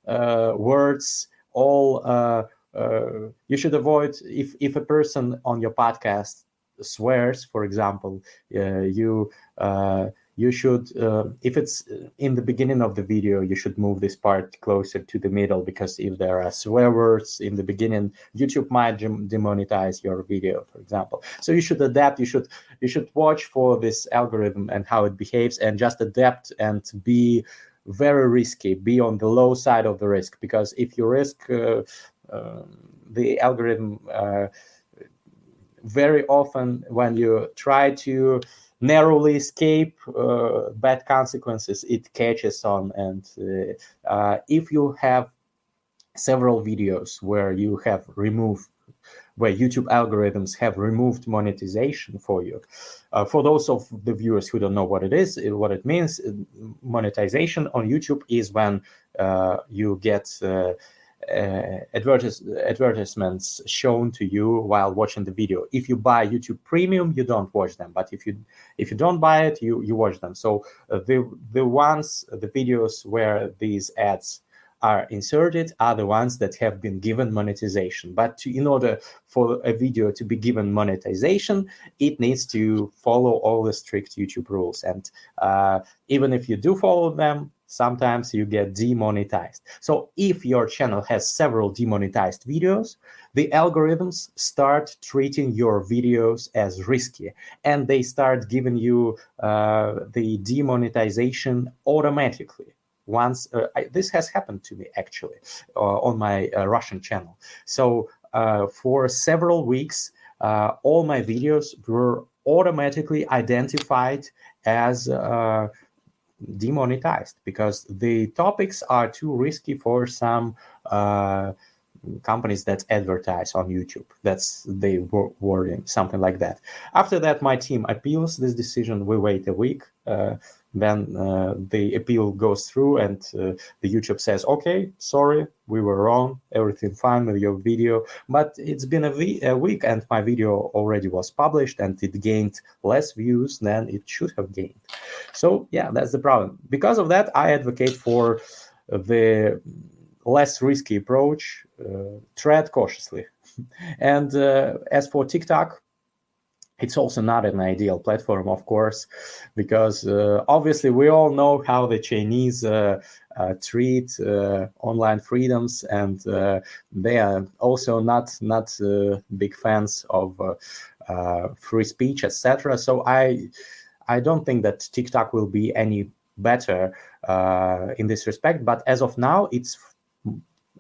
words, all you should avoid, if a person on your podcast swears, for example, you should, if it's in the beginning of the video, you should move this part closer to the middle, because if there are swear words in the beginning, YouTube might demonetize your video, for example. So you should adapt. You should watch for this algorithm and how it behaves, and just adapt and be very risky. Be on the low side of the risk, because if you risk the algorithm, very often when you try to narrowly escape bad consequences, it catches on. And if you have several videos where you have removed, where YouTube algorithms have removed monetization for you, for those of the viewers who don't know what it is, what it means, monetization on YouTube is when you get advertisements shown to you while watching the video. If you buy YouTube Premium, you don't watch them, but if you don't buy it, you watch them. So the videos where these ads are inserted are the ones that have been given monetization. But in order for a video to be given monetization, it needs to follow all the strict YouTube rules. And even if you do follow them, sometimes you get demonetized. So if your channel has several demonetized videos, the algorithms start treating your videos as risky, and they start giving you the demonetization automatically. Once this has happened to me actually on my Russian channel. So for several weeks, all my videos were automatically identified as demonetized because the topics are too risky for some companies that advertise on YouTube. That's the wording, something like that. After that, my team appeals this decision. We wait a week. Then the appeal goes through and the YouTube says, okay, sorry, we were wrong. Everything fine with your video. But it's been a week and my video already was published and it gained less views than it should have gained. So yeah, that's the problem. Because of that, I advocate for the less risky approach, tread cautiously. And as for TikTok, it's also not an ideal platform, of course, because obviously we all know how the Chinese treat online freedoms, and they are also not big fans of free speech, etc. So I don't think that TikTok will be any better in this respect. But as of now, it's,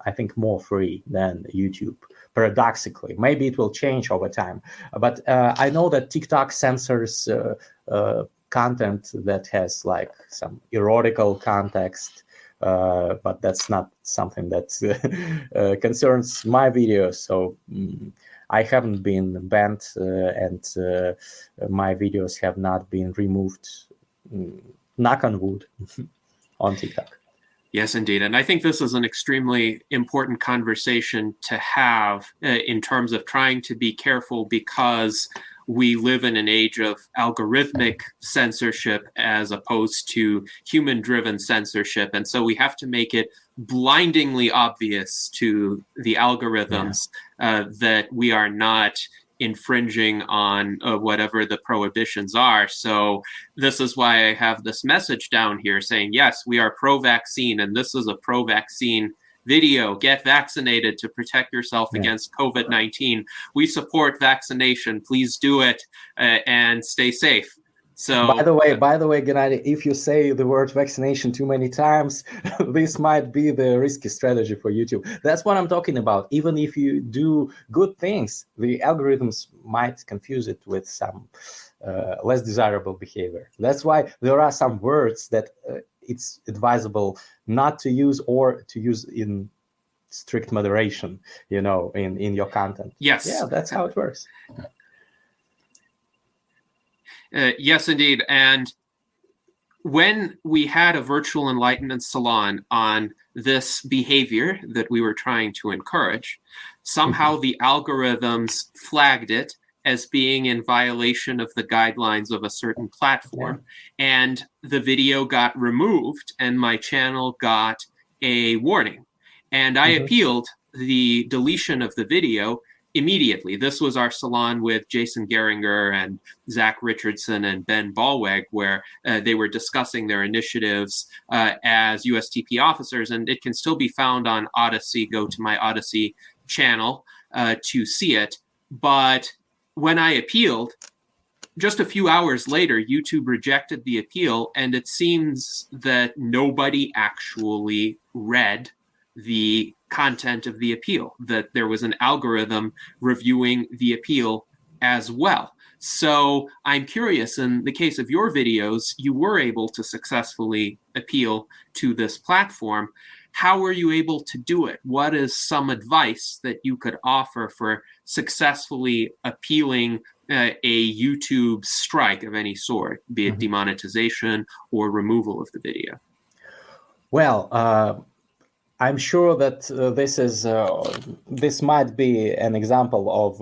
I think, more free than YouTube. Paradoxically, maybe it will change over time. But I know that TikTok censors content that has like some erotical context, but that's not something that concerns my videos. So I haven't been banned, and my videos have not been removed, knock on wood, on TikTok. Yes, indeed. And I think this is an extremely important conversation to have in terms of trying to be careful, because we live in an age of algorithmic censorship as opposed to human-driven censorship. And so we have to make it blindingly obvious to the algorithms that we are not infringing on whatever the prohibitions are. So this is why I have this message down here saying, yes, we are pro-vaccine, and this is a pro-vaccine video. Get vaccinated to protect yourself against COVID-19. We support vaccination. Please do it and stay safe. So, by the way, Gennady, if you say the word vaccination too many times, this might be the risky strategy for YouTube. That's what I'm talking about. Even if you do good things, the algorithms might confuse it with some less desirable behavior. That's why there are some words that it's advisable not to use, or to use in strict moderation, in your content. Yes. Yeah, that's how it works. Yes, indeed. And when we had a virtual enlightenment salon on this behavior that we were trying to encourage, somehow the algorithms flagged it as being in violation of the guidelines of a certain platform. And the video got removed and my channel got a warning. And I appealed the deletion of the video immediately. This was our salon with Jason Geringer and Zach Richardson and Ben Ballweg, where they were discussing their initiatives as USTP officers, and it can still be found on Odyssey. Go to my Odyssey channel to see it. But when I appealed, just a few hours later, YouTube rejected the appeal, and it seems that nobody actually read the content of the appeal, that there was an algorithm reviewing the appeal as well. So I'm curious, in the case of your videos, you were able to successfully appeal to this platform. How were you able to do it? What is some advice that you could offer for successfully appealing a YouTube strike of any sort, be it demonetization or removal of the video? Well, I'm sure that this might be an example of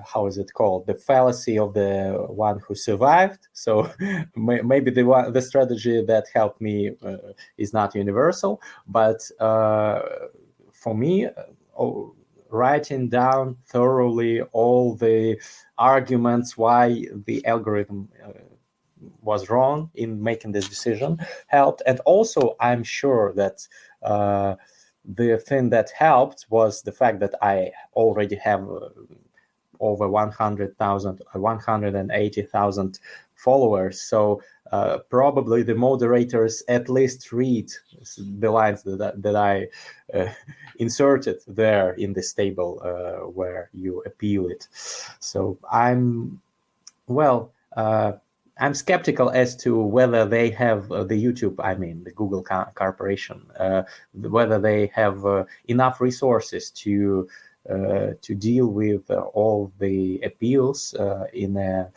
how is it called? The fallacy of the one who survived. So maybe the strategy that helped me is not universal, but for me, writing down thoroughly all the arguments why the algorithm was wrong in making this decision helped. And also, I'm sure that the thing that helped was the fact that I already have over 180,000 followers. So probably the moderators at least read the lines that I inserted there in this table where you appeal it. So I'm skeptical as to whether they have the YouTube, I mean the Google Corporation, whether they have enough resources to deal with all the appeals in a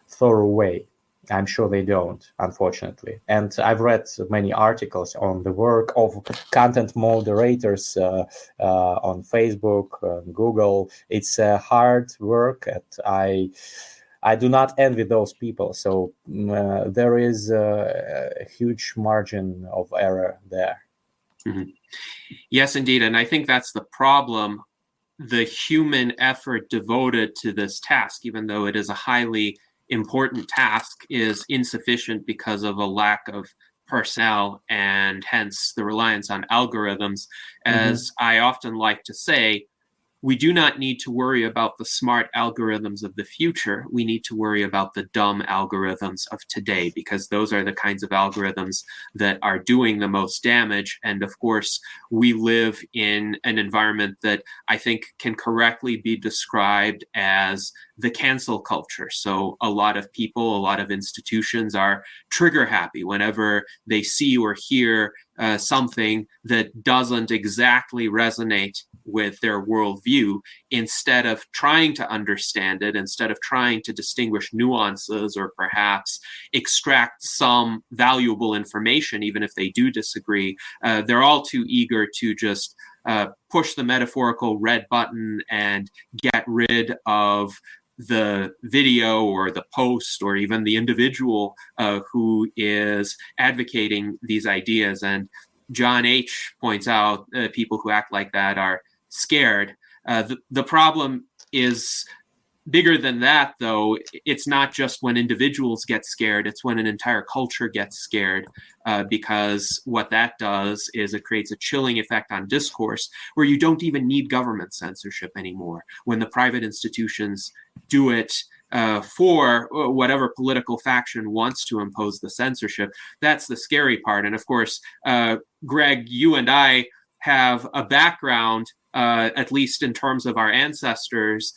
thorough way. I'm sure they don't, unfortunately. And I've read many articles on the work of content moderators on Facebook, Google. It's hard work, and I do not envy those people. So there is a huge margin of error there. Mm-hmm. Yes, indeed. And I think that's the problem. The human effort devoted to this task, even though it is a highly important task, is insufficient because of a lack of personnel and hence the reliance on algorithms. As I often like to say, we do not need to worry about the smart algorithms of the future. We need to worry about the dumb algorithms of today, because those are the kinds of algorithms that are doing the most damage. And of course, we live in an environment that I think can correctly be described as the cancel culture. So a lot of people, a lot of institutions are trigger happy whenever they see or hear something that doesn't exactly resonate with their worldview. Instead of trying to understand it, instead of trying to distinguish nuances or perhaps extract some valuable information, even if they do disagree, they're all too eager to just push the metaphorical red button and get rid of the video or the post or even the individual who is advocating these ideas. And John H. points out people who act like that are scared. The problem is bigger than that, though. It's not just when individuals get scared, it's when an entire culture gets scared, because what that does is it creates a chilling effect on discourse where you don't even need government censorship anymore. When the private institutions do it for whatever political faction wants to impose the censorship, that's the scary part. And of course, Greg, you and I have a background, at least in terms of our ancestors,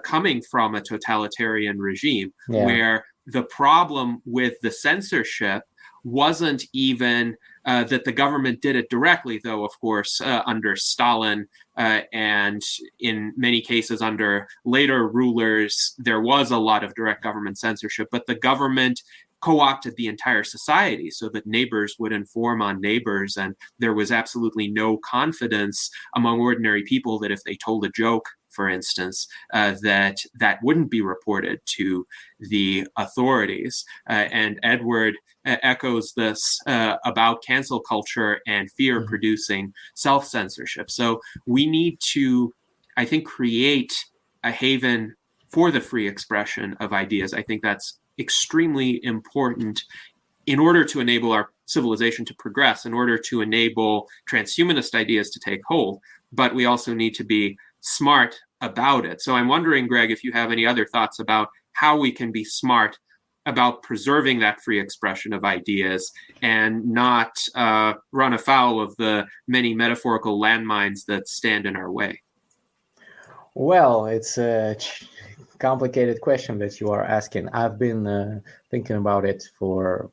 coming from a totalitarian regime, where the problem with the censorship wasn't even that the government did it directly, though, of course, under Stalin and in many cases under later rulers, there was a lot of direct government censorship, but the government co-opted the entire society so that neighbors would inform on neighbors, and there was absolutely no confidence among ordinary people that if they told a joke, for instance, that wouldn't be reported to the authorities. And Edward echoes this about cancel culture and fear producing self-censorship. So we need to, I think, create a haven for the free expression of ideas. I think that's extremely important in order to enable our civilization to progress, in order to enable transhumanist ideas to take hold. But we also need to be smart about it. So I'm wondering, Greg, if you have any other thoughts about how we can be smart about preserving that free expression of ideas and not run afoul of the many metaphorical landmines that stand in our way. Well, it's a complicated question that you are asking. I've been thinking about it for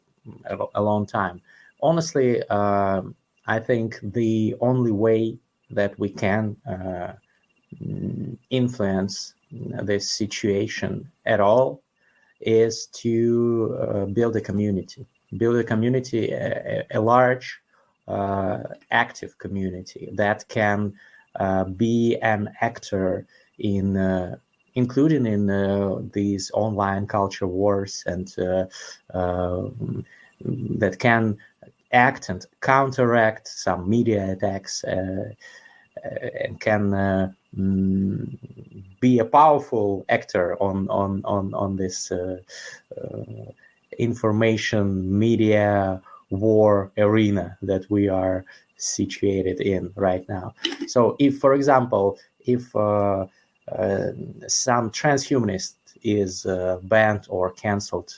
a long time. Honestly, I think the only way that we can influence this situation at all is to build a community, a large, active community that can be an actor in including in these online culture wars, and that can act and counteract some media attacks, and can be a powerful actor on this information media war arena that we are situated in right now. So if, for example, if some transhumanist is banned or cancelled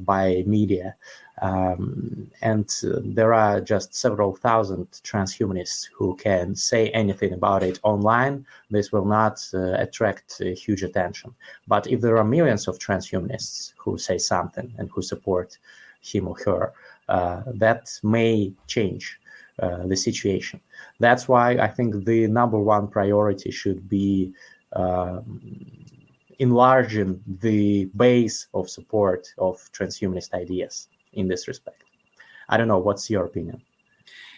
by media. And there are just several thousand transhumanists who can say anything about it online. This will not attract huge attention. But if there are millions of transhumanists who say something and who support him or her, that may change the situation. That's why I think the number one priority should be enlarging the base of support of transhumanist ideas in this respect. I don't know, what's your opinion?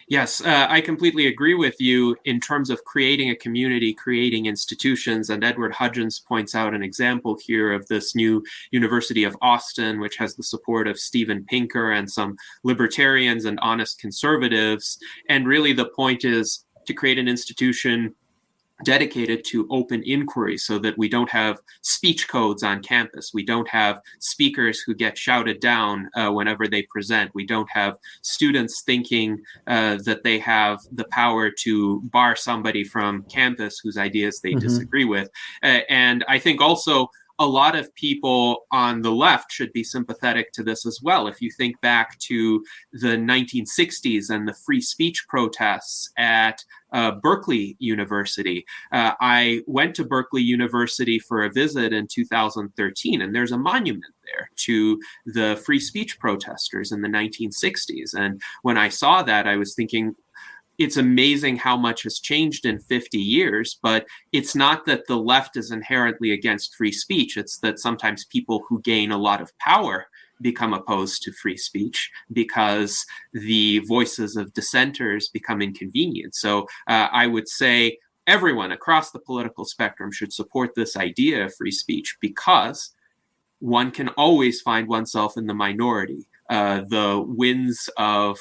Yes, I completely agree with you in terms of creating a community, creating institutions. And Edward Hudgens points out an example here of this new University of Austin, which has the support of Steven Pinker and some libertarians and honest conservatives. And really the point is to create an institution dedicated to open inquiry so that we don't have speech codes on campus. We don't have speakers who get shouted down whenever they present. We don't have students thinking that they have the power to bar somebody from campus whose ideas they disagree with. And I think also a lot of people on the left should be sympathetic to this as well. If you think back to the 1960s and the free speech protests at Berkeley University. I went to Berkeley University for a visit in 2013, and there's a monument there to the free speech protesters in the 1960s. And when I saw that, I was thinking, it's amazing how much has changed in 50 years, but it's not that the left is inherently against free speech. It's that sometimes people who gain a lot of power become opposed to free speech because the voices of dissenters become inconvenient. So I would say everyone across the political spectrum should support this idea of free speech because one can always find oneself in the minority. The winds of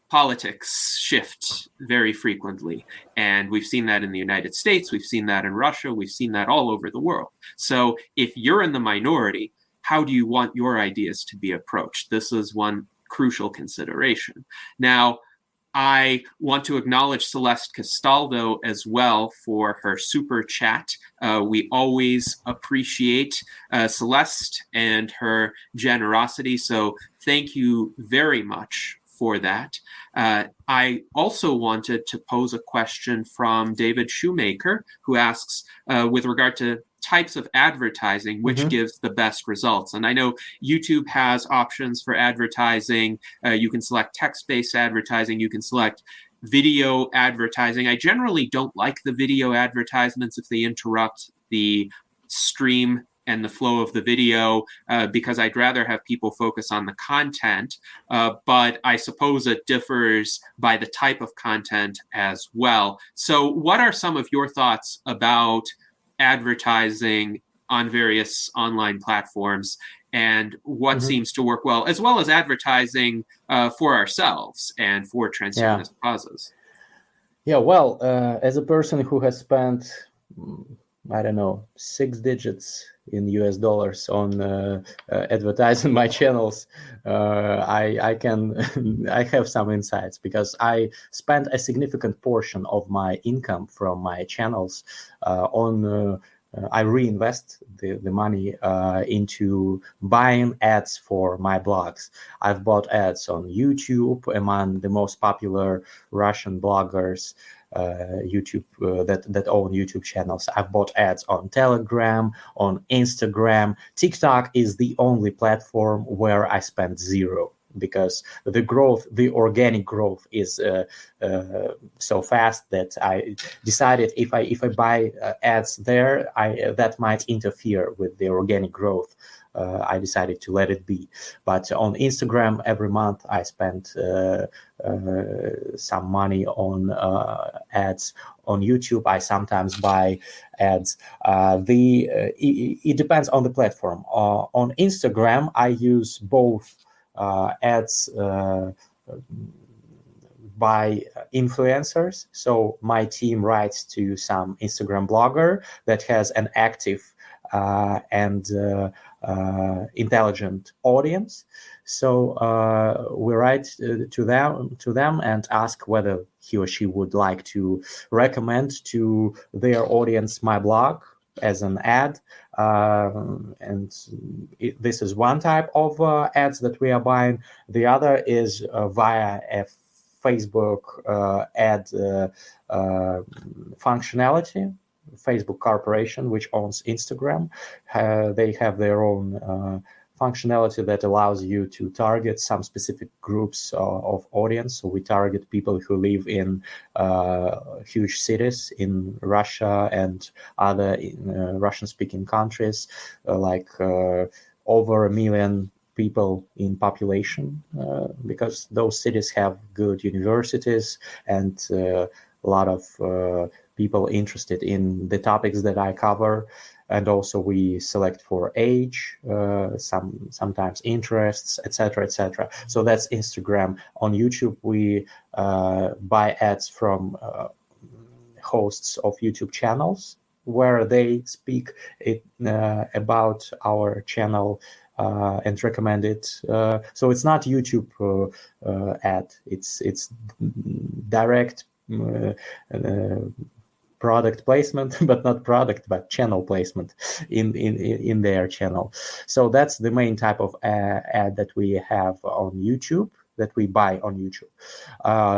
politics shift very frequently. And we've seen that in the United States, we've seen that in Russia, we've seen that all over the world. So if you're in the minority, how do you want your ideas to be approached? This is one crucial consideration. Now, I want to acknowledge Celeste Castaldo as well for her super chat. We always appreciate Celeste and her generosity. So thank you very much for that. I also wanted to pose a question from David Shoemaker, who asks, with regard to types of advertising, which gives the best results. And I know YouTube has options for advertising. You can select text-based advertising. You can select video advertising. I generally don't like the video advertisements if they interrupt the stream and the flow of the video, because I'd rather have people focus on the content. But I suppose it differs by the type of content as well. So what are some of your thoughts about advertising on various online platforms and what seems to work well, as well as advertising for ourselves and for transhumanist causes? Yeah, well, as a person who has spent, I don't know, 6 digits in US dollars on advertising my channels, I have some insights because I spent a significant portion of my income from my channels on I reinvest the money into buying ads for my blogs. I've bought ads on YouTube among the most popular Russian bloggers, YouTube that own YouTube channels. I've bought ads on Telegram, on Instagram. TikTok is the only platform where I spend zero, because the organic growth is so fast that I decided if I buy ads there, that might interfere with the organic growth. I decided to let it be. But on Instagram, every month I spend some money on ads. On YouTube, I sometimes buy ads. It depends on the platform. On Instagram, I use both ads by influencers. So my team writes to some Instagram blogger that has an active and intelligent audience. So we write to them and ask whether he or she would like to recommend to their audience my blog as an ad. and this is one type of ads that we are buying. The other is via a Facebook ad functionality. Facebook Corporation, which owns Instagram, they have their own functionality that allows you to target some specific groups of audience. So we target people who live in huge cities in Russia and other Russian-speaking countries, like over 1 million people in population, because those cities have good universities and a lot of people interested in the topics that I cover. And also we select for age, sometimes interests, etc., etc. So that's Instagram. On YouTube, we buy ads from hosts of YouTube channels where they speak about our channel and recommend it. So it's not YouTube ad. It's direct product placement, but not product, but channel placement in their channel. So that's the main type of ad that we have on YouTube, that we buy on YouTube.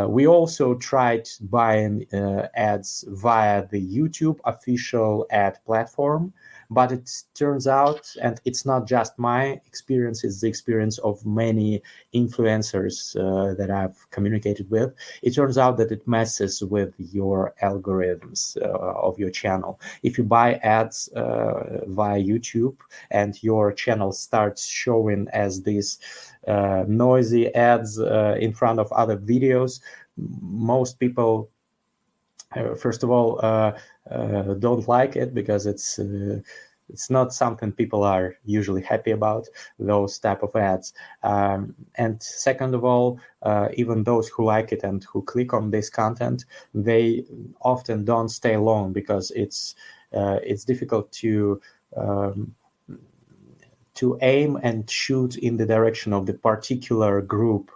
We also tried buying ads via the YouTube official ad platform, but it turns out, and it's not just my experience, it's the experience of many influencers that I've communicated with. It turns out that it messes with your algorithms of your channel. If you buy ads via YouTube and your channel starts showing as these noisy ads in front of other videos, most people, first of all, don't like it because it's not something people are usually happy about, those type of ads. And second of all, even those who like it and who click on this content, they often don't stay long because it's difficult to aim and shoot in the direction of the particular group,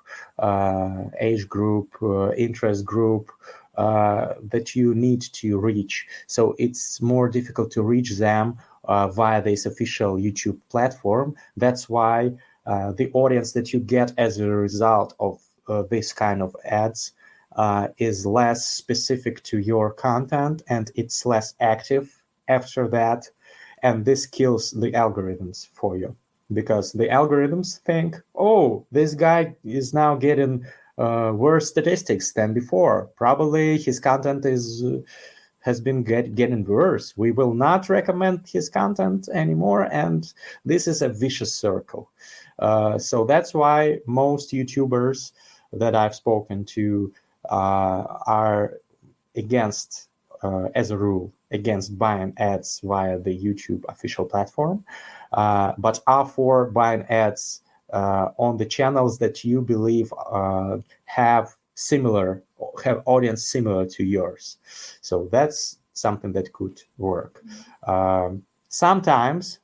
age group, interest group, that you need to reach. So it's more difficult to reach them via this official YouTube platform. That's why the audience that you get as a result of this kind of ads is less specific to your content, and it's less active after that. And this kills the algorithms for you, because the algorithms think, oh, this guy is now getting worse statistics than before. Probably his content has been getting worse. We will not recommend his content anymore, and this is a vicious circle. So that's why most YouTubers that I've spoken to are against, as a rule, against buying ads via the YouTube official platform, but are for buying ads on the channels that you believe have audience similar to yours. So that's something that could work. Sometimes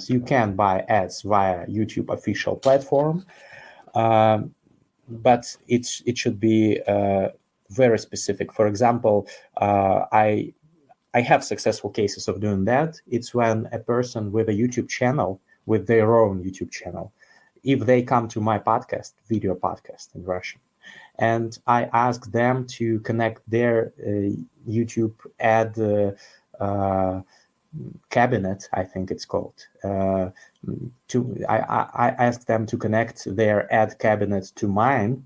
you can buy ads via YouTube official platform, but it should be very specific. For example, I have successful cases of doing that. It's when a person with a YouTube channel, with their own YouTube channel, if they come to my podcast, video podcast in Russian, and I ask them to connect their YouTube ad cabinet, I think it's called, I ask them to connect their ad cabinet to mine,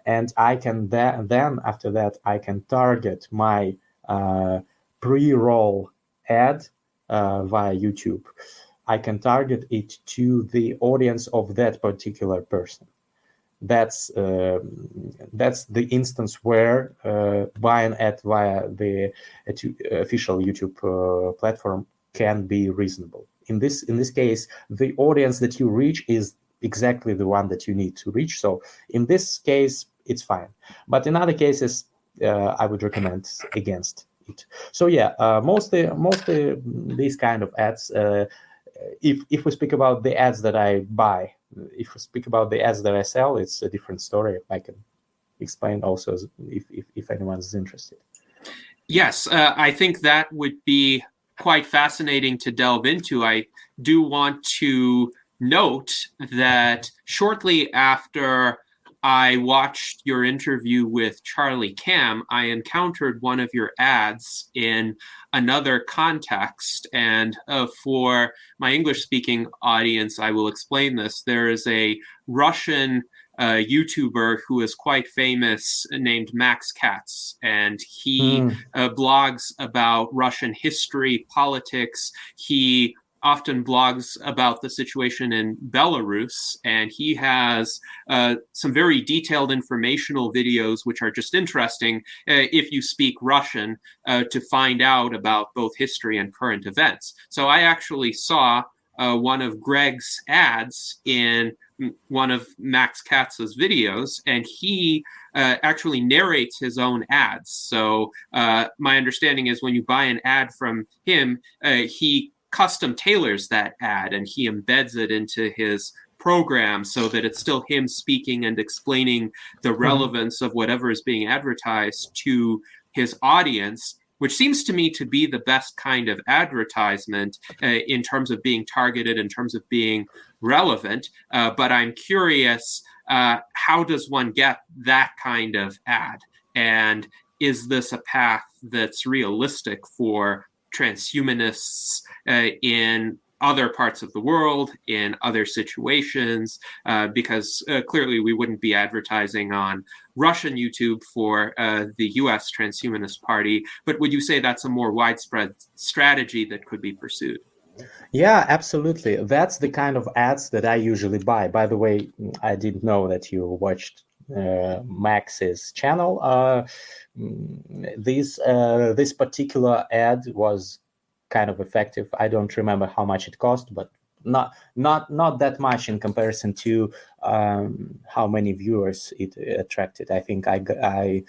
and I can then after that I can target my pre-roll ad via YouTube. I can target it to the audience of that particular person. That's the instance where buying ad via the official YouTube platform can be reasonable. In this case, the audience that you reach is exactly the one that you need to reach. So in this case, it's fine. But in other cases, I would recommend against it. So yeah, mostly these kind of ads. If we speak about the ads that I buy, if we speak about the ads that I sell, it's a different story. I can explain also if anyone is interested. Yes, I think that would be quite fascinating to delve into. I do want to note that shortly after I watched your interview with Charlie Cam, I encountered one of your ads in another context. And for my English-speaking audience, I will explain this. There is a Russian YouTuber who is quite famous named Max Katz, and he blogs about Russian history, politics. He often blogs about the situation in Belarus, and he has some very detailed informational videos which are just interesting if you speak Russian to find out about both history and current events. So I actually saw one of Greg's ads in one of Max Katz's videos, and he actually narrates his own ads. So my understanding is when you buy an ad from him, he custom tailors that ad and he embeds it into his program so that it's still him speaking and explaining the relevance of whatever is being advertised to his audience, which seems to me to be the best kind of advertisement in terms of being targeted, in terms of being relevant. But I'm curious, how does one get that kind of ad? And is this a path that's realistic for transhumanists in other parts of the world, in other situations, because clearly we wouldn't be advertising on Russian YouTube for the US Transhumanist Party, but would you say that's a more widespread strategy that could be pursued? Yeah, absolutely. That's the kind of ads that I usually buy. By the way, I didn't know that you watched Max's channel. This particular ad was kind of effective. I don't remember how much it cost, but not that much in comparison to how many viewers it attracted. I think I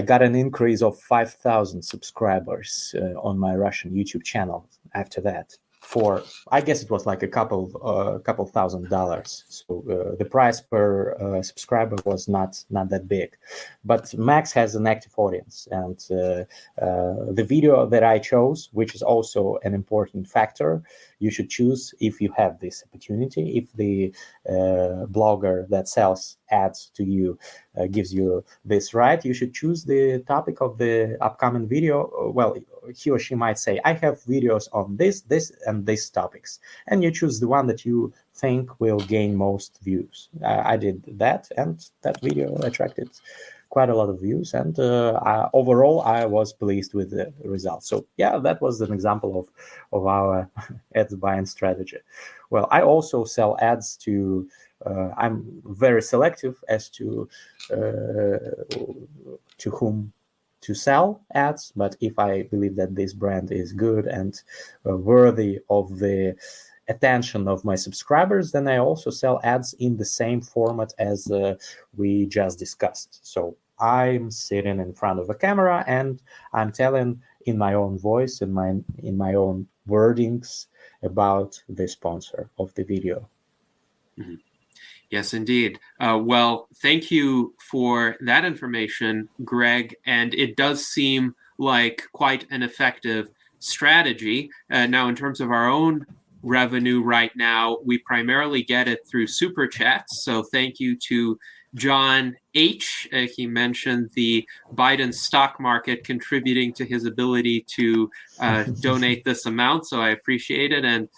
got an increase of 5,000 subscribers on my Russian YouTube channel after that. For I guess it was like a couple $1,000s. So the price per subscriber was not that big, but Max has an active audience, and the video that I chose, which is also an important factor, you should choose if you have this opportunity. If the blogger that sells ads to you gives you this right, you should choose the topic of the upcoming video. Well, he or she might say, I have videos on this, and this topics. And you choose the one that you think will gain most views. I did that, and that video attracted quite a lot of views. And overall, I was pleased with the results. So yeah, that was an example of our ads buying strategy. Well, I also sell ads to I'm very selective as to whom to sell ads, but if I believe that this brand is good and worthy of the attention of my subscribers, then I also sell ads in the same format as we just discussed. So I'm sitting in front of a camera and I'm telling in my own voice, in my own wordings about the sponsor of the video. Mm-hmm. Yes, indeed. Well, thank you for that information, Greg. And it does seem like quite an effective strategy. Now, in terms of our own revenue right now, we primarily get it through super chats. So thank you to John H. He mentioned the Biden stock market contributing to his ability to donate this amount. So I appreciate it. And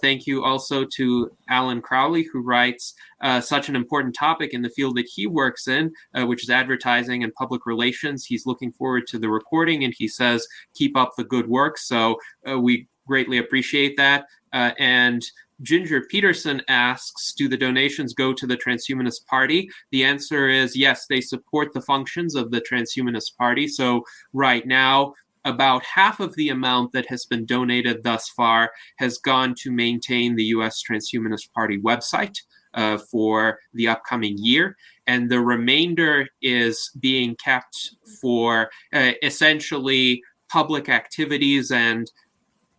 thank you also to Alan Crowley, who writes such an important topic in the field that he works in, which is advertising and public relations. He's looking forward to the recording, and he says, keep up the good work. So we greatly appreciate that. And Ginger Peterson asks, do the donations go to the Transhumanist Party? The answer is yes, they support the functions of the Transhumanist Party. So right now, about half of the amount that has been donated thus far has gone to maintain the U.S. Transhumanist Party website for the upcoming year. And the remainder is being kept for essentially public activities and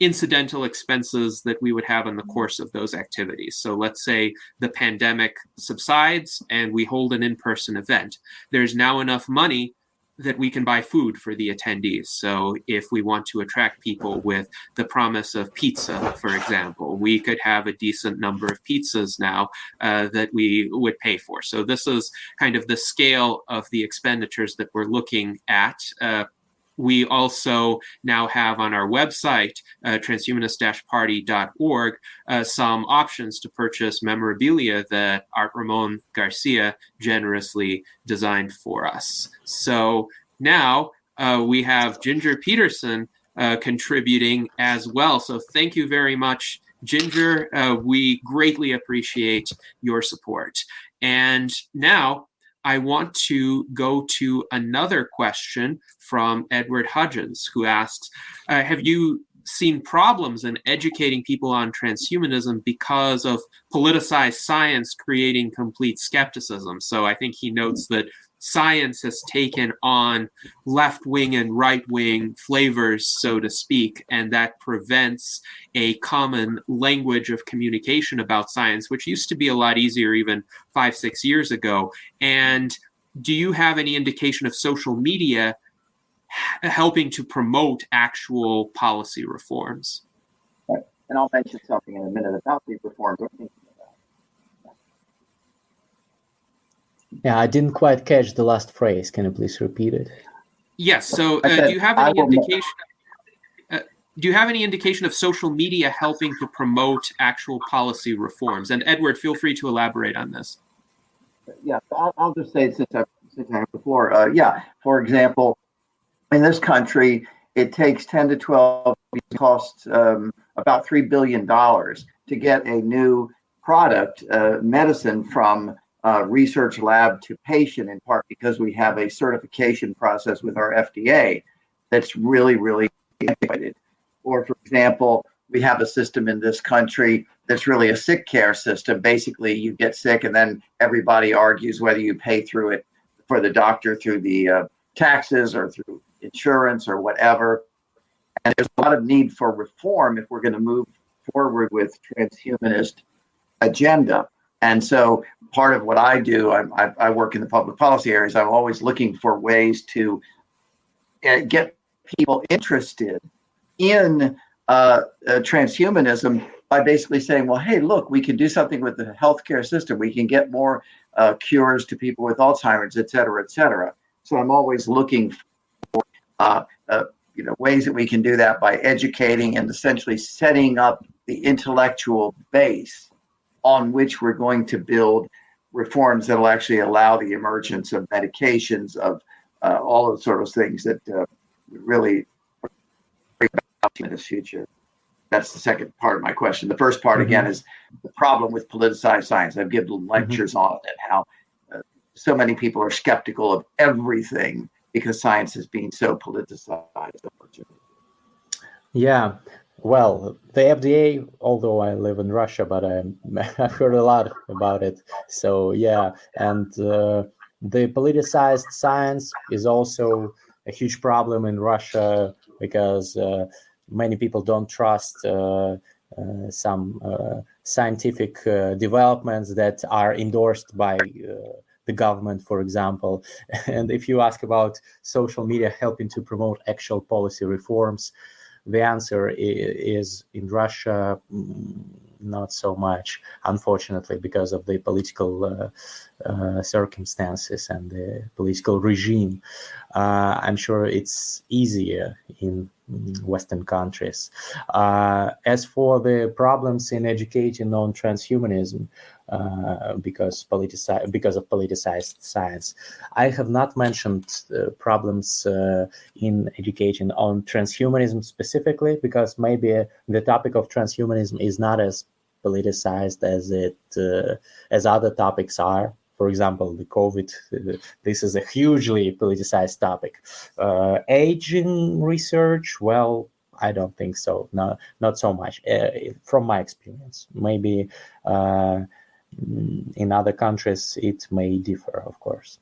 incidental expenses that we would have in the course of those activities. So let's say the pandemic subsides and we hold an in-person event. There's now enough money that we can buy food for the attendees. So if we want to attract people with the promise of pizza, for example, we could have a decent number of pizzas now that we would pay for. So this is kind of the scale of the expenditures that we're looking at. We also now have on our website, transhumanist-party.org, some options to purchase memorabilia that Art Ramon Garcia generously designed for us. So now we have Ginger Peterson contributing as well. So thank you very much, Ginger. We greatly appreciate your support. And now I want to go to another question from Edward Hudgens, who asks, have you seen problems in educating people on transhumanism because of politicized science creating complete skepticism? So I think he notes that science has taken on left-wing and right-wing flavors, so to speak, and that prevents a common language of communication about science, which used to be a lot easier even 5-6 years ago. And do you have any indication of social media helping to promote actual policy reforms? And I'll mention something in a minute about the reforms we're thinking about. Yeah, I didn't quite catch the last phrase. Can you please repeat it? Yes. So, do you have any indication? Do you have any indication of social media helping to promote actual policy reforms? And Edward, feel free to elaborate on this. Yeah, I'll just say since I have the floor. Yeah, for example, in this country, it takes 10 to 12, it costs about $3 billion to get a new product, medicine from research lab to patient, in part because we have a certification process with our FDA that's really, really antiquated. Or, for example, we have a system in this country that's really a sick care system. Basically, you get sick and then everybody argues whether you pay through it for the doctor through the taxes or through insurance or whatever. And there's a lot of need for reform if we're going to move forward with transhumanist agenda. And so part of what I do, I work in the public policy areas. I'm always looking for ways to get people interested in transhumanism by basically saying, well, hey, look, we can do something with the healthcare system. We can get more cures to people with Alzheimer's, et cetera, et cetera. So I'm always looking for ways that we can do that by educating and essentially setting up the intellectual base on which we're going to build reforms that will actually allow the emergence of medications, of all of the sort of things that really bring about in the future. That's the second part of my question. The first part, again, is the problem with politicized science. I've given lectures on it, how so many people are skeptical of everything because science is being so politicized. Yeah, well, the FDA, although I live in Russia, but I've heard a lot about it. So yeah, and the politicized science is also a huge problem in Russia because many people don't trust some scientific developments that are endorsed by the government, for example. And if you ask about social media helping to promote actual policy reforms, the answer is in Russia, not so much, unfortunately, because of the political circumstances and the political regime. I'm sure it's easier in Western countries. As for the problems in educating on transhumanism, because of politicized science, I have not mentioned problems in education on transhumanism specifically, because maybe the topic of transhumanism is not as politicized as other topics are. For example, the COVID, this is a hugely politicized topic. Aging research, well, I don't think so. Not so much, from my experience. Maybe in other countries, it may differ, of course.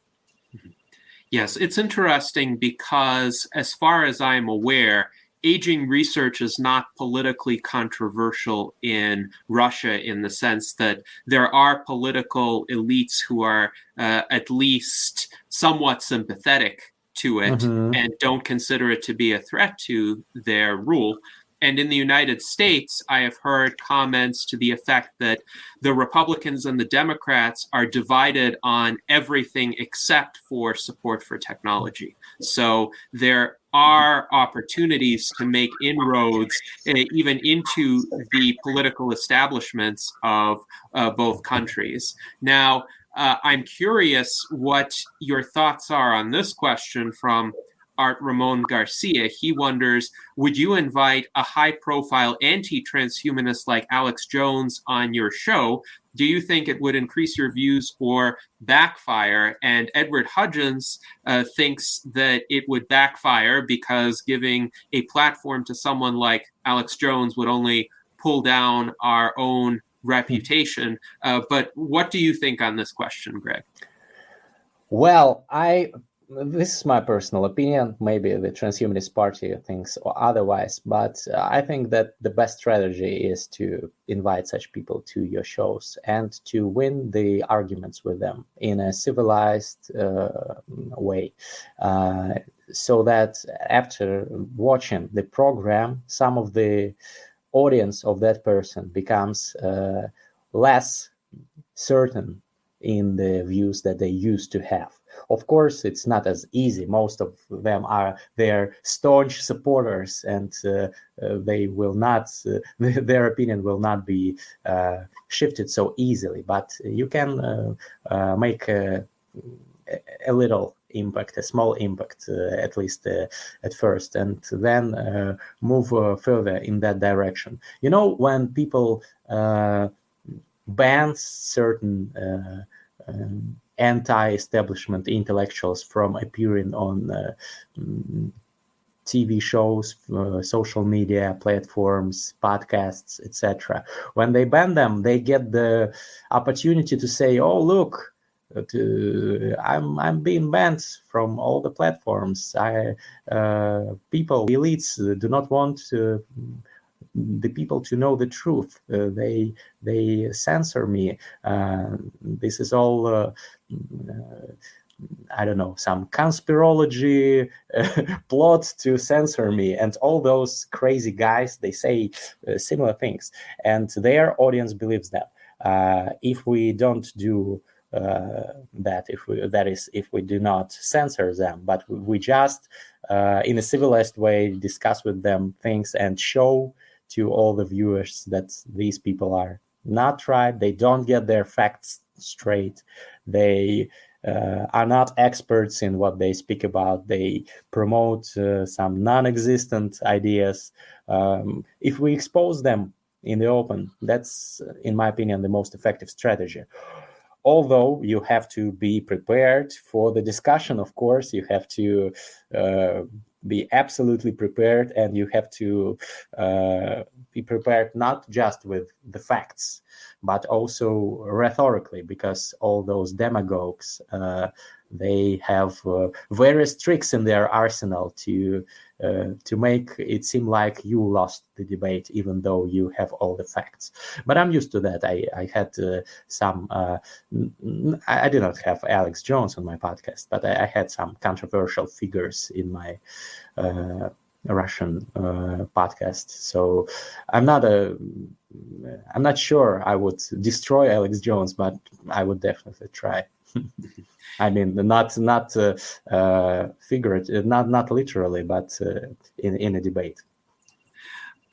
Yes, it's interesting because, as far as I'm aware, aging research is not politically controversial in Russia, in the sense that there are political elites who are at least somewhat sympathetic to it and don't consider it to be a threat to their rule. And in the United States, I have heard comments to the effect that the Republicans and the Democrats are divided on everything except for support for technology. So there are opportunities to make inroads even into the political establishments of both countries. Now, I'm curious what your thoughts are on this question from Art Ramon Garcia. He wonders, would you invite a high-profile anti-transhumanist like Alex Jones on your show? Do you think it would increase your views or backfire? And Edward Hudgens thinks that it would backfire because giving a platform to someone like Alex Jones would only pull down our own reputation. But what do you think on this question, Greg? Well, this is my personal opinion. Maybe the Transhumanist Party thinks otherwise, but I think that the best strategy is to invite such people to your shows and to win the arguments with them in a civilized way, so that after watching the program, some of the audience of that person becomes less certain in the views that they used to have. Of course, it's not as easy. Most of them are their staunch supporters, and they will not. Their opinion will not be shifted so easily. But you can make a little impact, a small impact, at least at first, and then move further in that direction. You know, when people ban certain anti-establishment intellectuals from appearing on TV shows, social media platforms, podcasts, etc. When they ban them, they get the opportunity to say, "Oh, look, I'm being banned from all the platforms. People, elites, do not want the people to know the truth. They censor me. This is all I don't know, some conspirology plot to censor me." And all those crazy guys, they say similar things, and their audience believes them. If we don't do that, if we do not censor them, but we just in a civilized way discuss with them things and show to all the viewers that these people are not right, they don't get their facts straight, they are not experts in what they speak about, they promote some non-existent ideas. If we expose them in the open, that's, in my opinion, the most effective strategy. Although you have to be prepared for the discussion, of course, you have to be absolutely prepared, and you have to be prepared not just with the facts, but also rhetorically, because all those demagogues, they have various tricks in their arsenal to make it seem like you lost the debate, even though you have all the facts. But I'm used to that. I had some. I did not have Alex Jones on my podcast, but I had some controversial figures in my Russian podcast. So I'm not sure I would destroy Alex Jones, but I would definitely try. I mean, not figurative, not literally, but in a debate.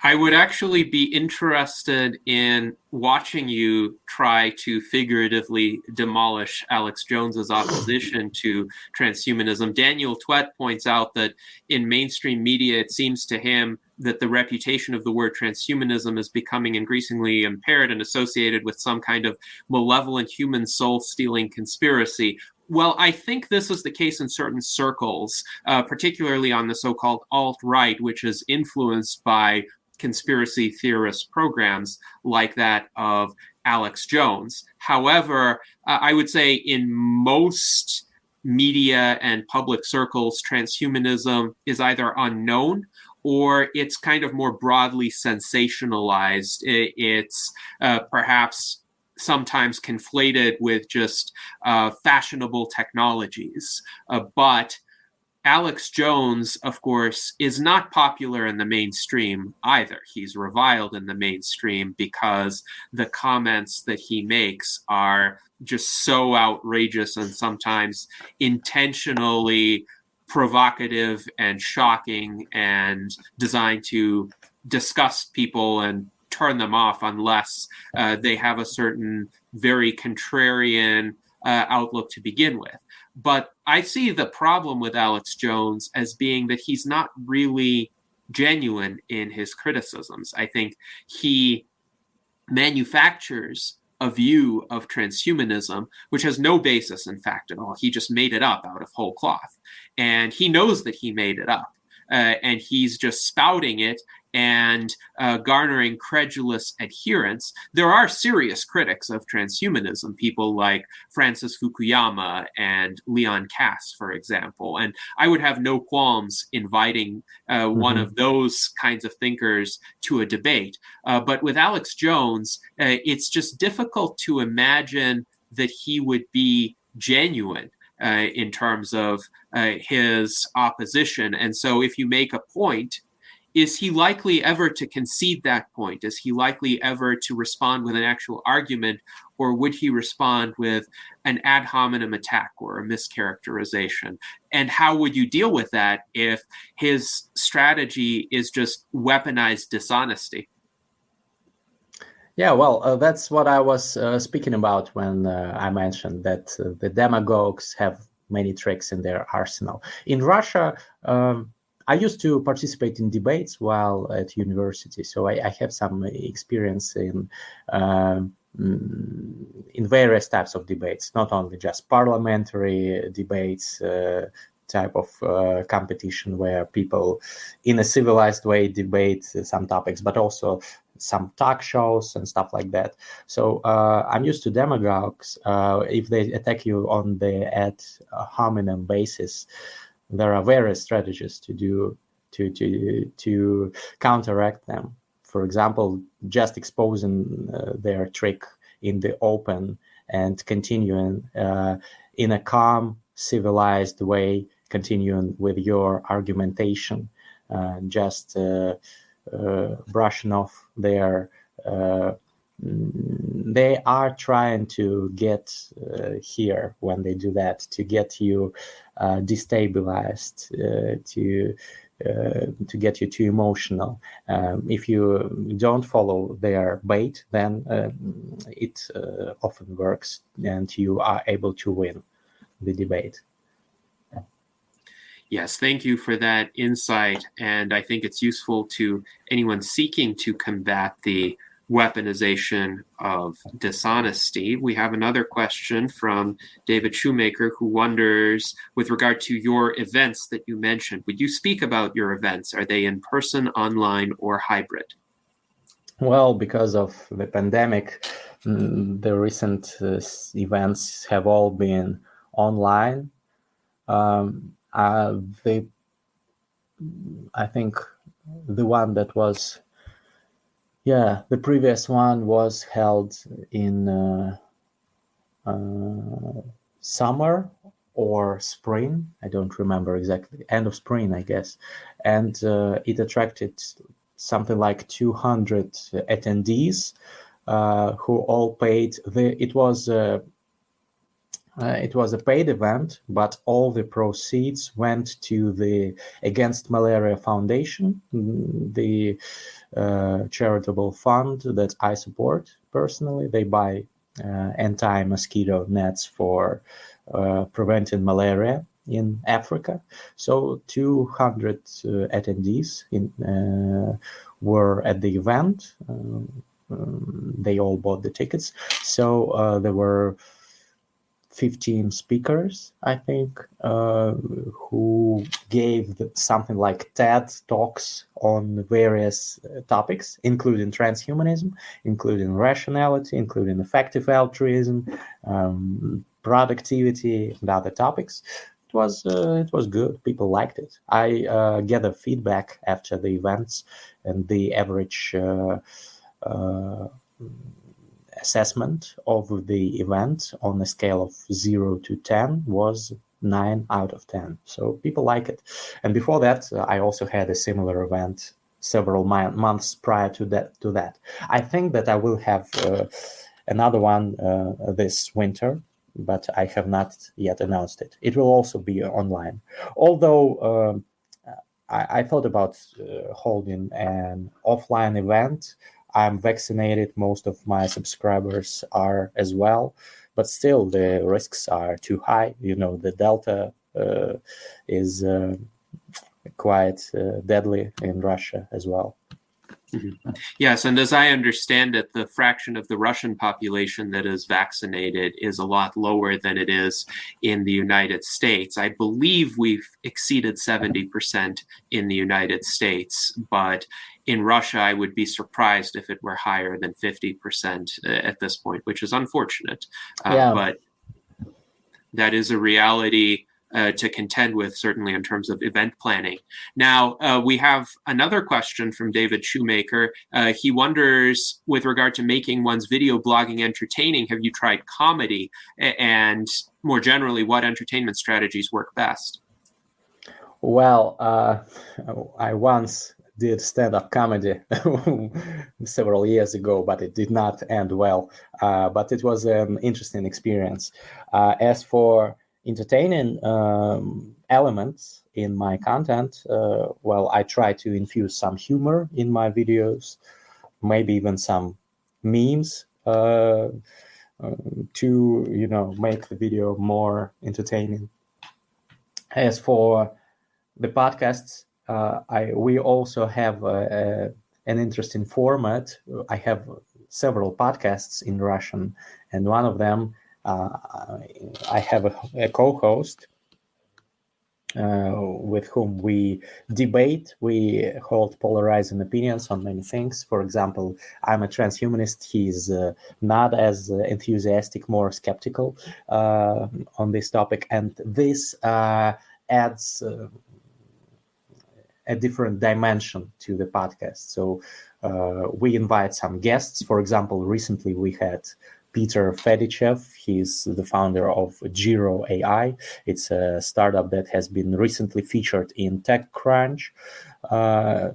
I would actually be interested in watching you try to figuratively demolish Alex Jones's opposition to transhumanism. Daniel Twett points out that in mainstream media, it seems to him that the reputation of the word transhumanism is becoming increasingly impaired and associated with some kind of malevolent human soul-stealing conspiracy. Well, I think this is the case in certain circles, particularly on the so-called alt-right, which is influenced by conspiracy theorist programs like that of Alex Jones. However, I would say in most media and public circles, transhumanism is either unknown or it's kind of more broadly sensationalized. It's perhaps sometimes conflated with just fashionable technologies. But Alex Jones, of course, is not popular in the mainstream either. He's reviled in the mainstream because the comments that he makes are just so outrageous and sometimes intentionally provocative and shocking and designed to disgust people and turn them off unless they have a certain very contrarian outlook to begin with. But I see the problem with Alex Jones as being that he's not really genuine in his criticisms. I think he manufactures a view of transhumanism, which has no basis in fact at all. He just made it up out of whole cloth. And he knows that he made it up. And he's just spouting it and garnering credulous adherents. There are serious critics of transhumanism, people like Francis Fukuyama and Leon Kass, for example. And I would have no qualms inviting one of those kinds of thinkers to a debate. But with Alex Jones, it's just difficult to imagine that he would be genuine in terms of his opposition. And so if you make a point, is he likely ever to concede that point? Is he likely ever to respond with an actual argument, or would he respond with an ad hominem attack or a mischaracterization? And how would you deal with that if his strategy is just weaponized dishonesty? Yeah, well, that's what I was speaking about when I mentioned that the demagogues have many tricks in their arsenal. In Russia, I used to participate in debates while at university, so I have some experience in various types of debates, not only just parliamentary debates, type of competition where people in a civilized way debate some topics, but also some talk shows and stuff like that. So I'm used to demagogues. If they attack you on the ad hominem basis, there are various strategies to counteract them. For example, just exposing their trick in the open and continuing in a calm, civilized way, continuing with your argumentation, just brushing off their they are trying to get here when they do that, to get you destabilized, to get you too emotional. If you don't follow their bait, then it often works and you are able to win the debate. Yes, thank you for that insight. And I think it's useful to anyone seeking to combat the weaponization of dishonesty. We have another question from David Shoemaker, who wonders, with regard to your events that you mentioned, would you speak about your events? Are they in person, online, or hybrid? Well, because of the pandemic, the recent events have all been online. I think the one that was, the previous one was held in summer or spring. I don't remember exactly. End of spring, I guess. And it attracted something like 200 attendees who all paid. It was a paid event, but all the proceeds went to the Against Malaria Foundation, the charitable fund that I support personally. They buy anti-mosquito nets for preventing malaria in Africa. So 200 attendees were at the event. They all bought the tickets. So there were 15 speakers, I think, who gave something like TED Talks on various topics, including transhumanism, including rationality, including effective altruism, productivity, and other topics. It was good. People liked it. I gathered feedback after the events, and the average assessment of the event on a scale of 0 to 10 was 9 out of 10. So people like it. And before that, I also had a similar event several months prior to that. I think that I will have another one this winter, but I have not yet announced it. It will also be online. Although I thought about holding an offline event. I'm vaccinated. Most of my subscribers are as well, but still the risks are too high. The Delta is quite deadly in Russia as well. Mm-hmm. Yes, and as I understand it, the fraction of the Russian population that is vaccinated is a lot lower than it is in the United States. I believe we've exceeded 70% in the United States, but in Russia, I would be surprised if it were higher than 50% at this point, which is unfortunate. But that is a reality to contend with, certainly in terms of event planning. Now, we have another question from David Shoemaker. He wonders, with regard to making one's video blogging entertaining, have you tried comedy? And more generally, what entertainment strategies work best? Well, I once did stand-up comedy several years ago, but it did not end well. But it was an interesting experience. As for entertaining elements in my content, well, I try to infuse some humor in my videos, maybe even some memes to make the video more entertaining. As for the podcasts, we also have an interesting format. I have several podcasts in Russian, and one of them I have a co-host with whom we debate. We hold polarizing opinions on many things. For example, I'm a transhumanist. He's not as enthusiastic, more skeptical on this topic. And this adds a different dimension to the podcast. So we invite some guests. For example, recently we had Peter Fedichev. He's the founder of Giro AI. It's a startup that has been recently featured in TechCrunch, a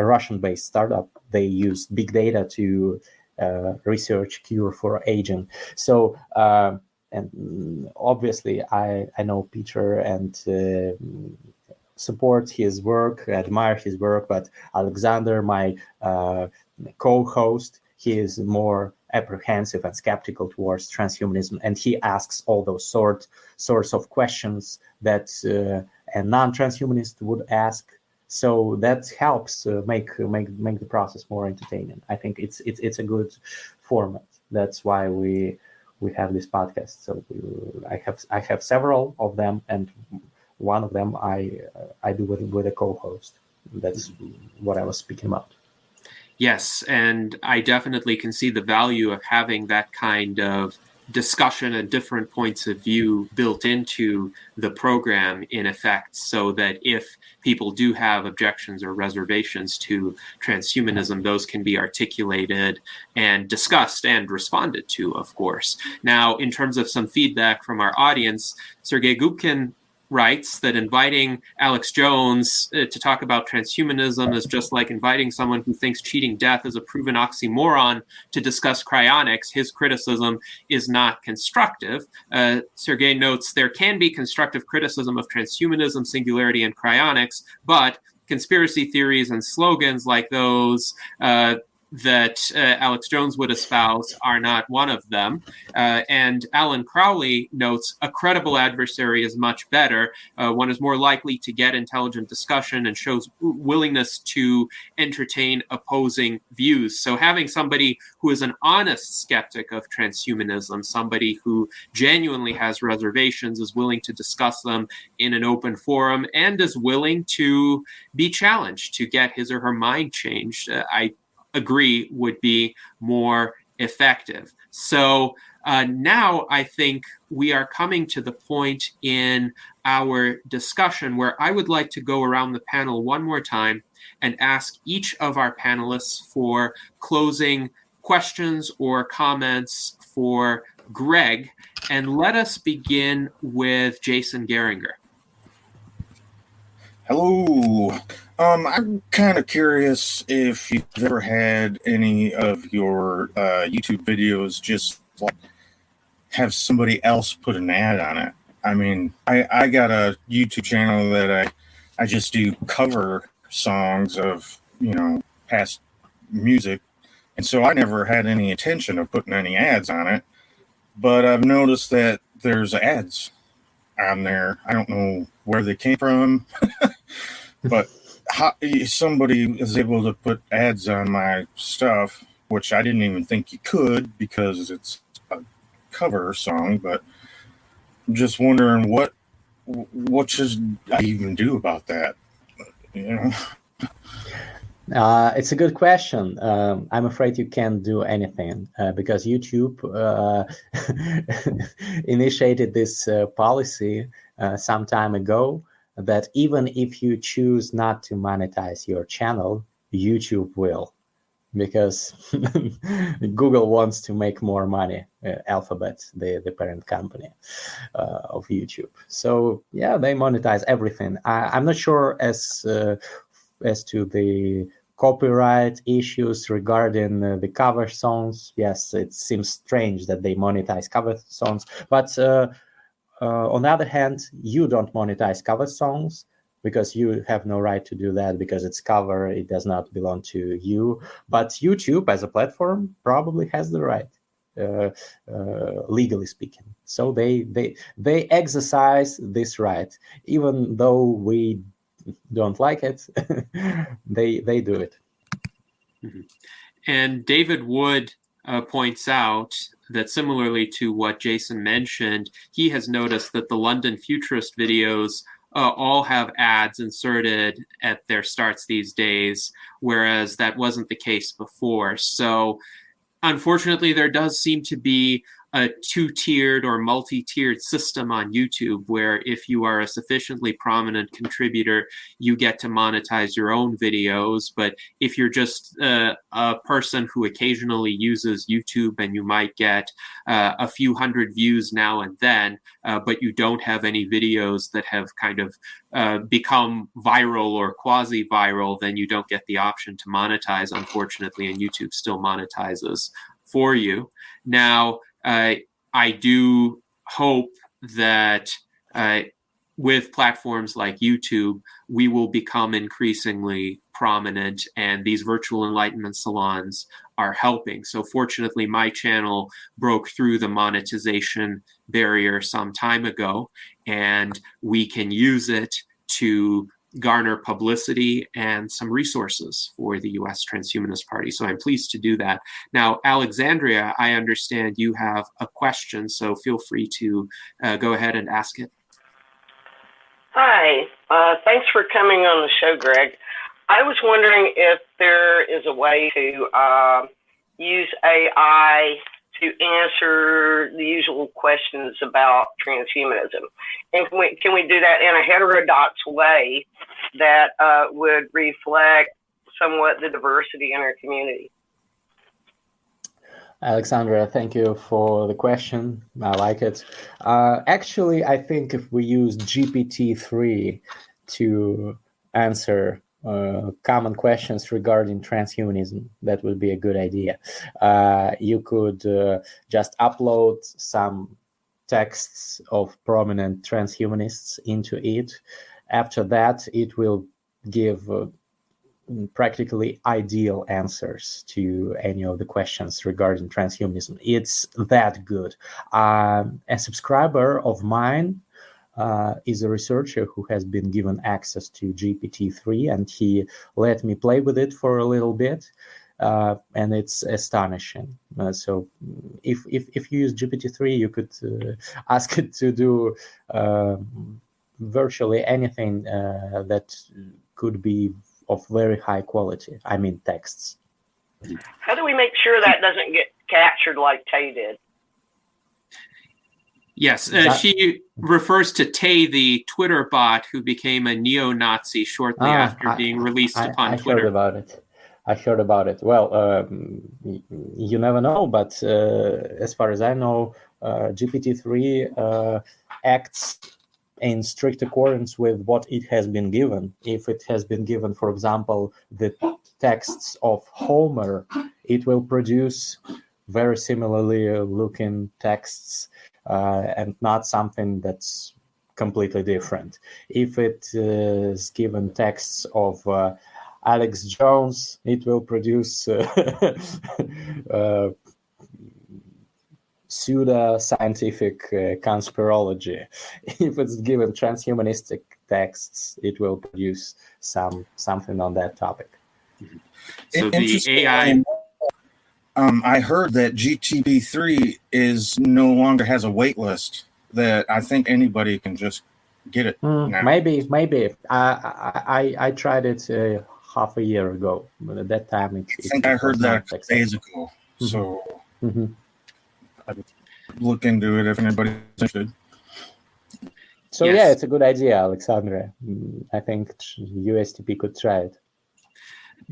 Russian-based startup. They use big data to research cure for aging. So, and obviously, I know Peter and support his work, admire his work, but Alexander, my co-host, he is more apprehensive and skeptical towards transhumanism, and he asks all those sorts of questions that a non-transhumanist would ask. So that helps make the process more entertaining. I think it's a good format. That's why we have this podcast. So I have several of them, and one of them I do with a co-host. That's what I was speaking about. Yes, and I definitely can see the value of having that kind of discussion and different points of view built into the program, in effect, so that if people do have objections or reservations to transhumanism, those can be articulated and discussed and responded to, of course. Now, in terms of some feedback from our audience, Sergei Gubkin writes that inviting Alex Jones to talk about transhumanism is just like inviting someone who thinks cheating death is a proven oxymoron to discuss cryonics. His criticism is not constructive. Sergei notes there can be constructive criticism of transhumanism, singularity, and cryonics, but conspiracy theories and slogans like those that Alex Jones would espouse are not one of them. And Alan Crowley notes, a credible adversary is much better. One is more likely to get intelligent discussion and shows willingness to entertain opposing views. So having somebody who is an honest skeptic of transhumanism, somebody who genuinely has reservations, is willing to discuss them in an open forum, and is willing to be challenged, to get his or her mind changed, I agree would be more effective. So now I think we are coming to the point in our discussion where I would like to go around the panel one more time and ask each of our panelists for closing questions or comments for Greg. And let us begin with Jason Geringer. Hello. I'm kind of curious if you've ever had any of your YouTube videos just like have somebody else put an ad on it. I mean, I got a YouTube channel that I just do cover songs of, past music. And so I never had any intention of putting any ads on it. But I've noticed that there's ads on there. I don't know where they came from, but how somebody is able to put ads on my stuff, which I didn't even think you could because it's a cover song. But I'm just wondering what should I even do about that? It's a good question. I'm afraid you can't do anything because YouTube initiated this policy some time ago that even if you choose not to monetize your channel, YouTube will, because Google wants to make more money, Alphabet, the parent company of YouTube. So yeah, they monetize everything. I'm not sure as to the copyright issues regarding the cover songs. Yes, it seems strange that they monetize cover songs, but on the other hand, you don't monetize cover songs because you have no right to do that because it's cover, it does not belong to you. But YouTube as a platform probably has the right, legally speaking. So they exercise this right, even though we don't like it. they do it. Mm-hmm. And David Wood points out that similarly to what Jason mentioned, he has noticed that the London Futurist videos all have ads inserted at their starts these days, whereas that wasn't the case before. So unfortunately, there does seem to be a two-tiered or multi-tiered system on YouTube where if you are a sufficiently prominent contributor, you get to monetize your own videos. But if you're just a person who occasionally uses YouTube and you might get a few hundred views now and then, but you don't have any videos that have kind of become viral or quasi-viral, then you don't get the option to monetize, unfortunately, and YouTube still monetizes for you. Now, I do hope that with platforms like YouTube, we will become increasingly prominent, and these virtual enlightenment salons are helping. So fortunately, my channel broke through the monetization barrier some time ago, and we can use it to garner publicity and some resources for the U.S. Transhumanist Party. So I'm pleased to do that. Now, Alexandria, I understand you have a question, so feel free to go ahead and ask it. Hi, thanks for coming on the show, Greg. I was wondering if there is a way to use AI to answer the usual questions about transhumanism. And can we do that in a heterodox way that would reflect somewhat the diversity in our community? Alexandra, thank you for the question. I like it. Actually, I think if we use GPT-3 to answer common questions regarding transhumanism, that would be a good idea. You could just upload some texts of prominent transhumanists into it. After that, it will give practically ideal answers to any of the questions regarding transhumanism. It's that good. A subscriber of mine is a researcher who has been given access to GPT-3, and he let me play with it for a little bit, and it's astonishing. So if you use GPT-3, you could ask it to do virtually anything that could be of very high quality. I mean, texts. How do we make sure that doesn't get captured like Tay did? Yes, she refers to Tay, the Twitter bot who became a neo-Nazi shortly after being released upon Twitter. I heard about it. Well, you never know, but as far as I know, GPT-3 acts in strict accordance with what it has been given. If it has been given, for example, the texts of Homer, it will produce very similarly looking texts and not something that's completely different. If it is given texts of Alex Jones, it will produce pseudo-scientific conspirology. If it's given transhumanistic texts, it will produce something on that topic. So the AI. I heard that GTB3 no longer has a wait list. That I think anybody can just get it. Now. Maybe. I tried it half a year ago, but at that time I heard that days ago. So I would look into it if anybody's interested. So yes. Yeah, it's a good idea, Alexandra. I think USTP could try it.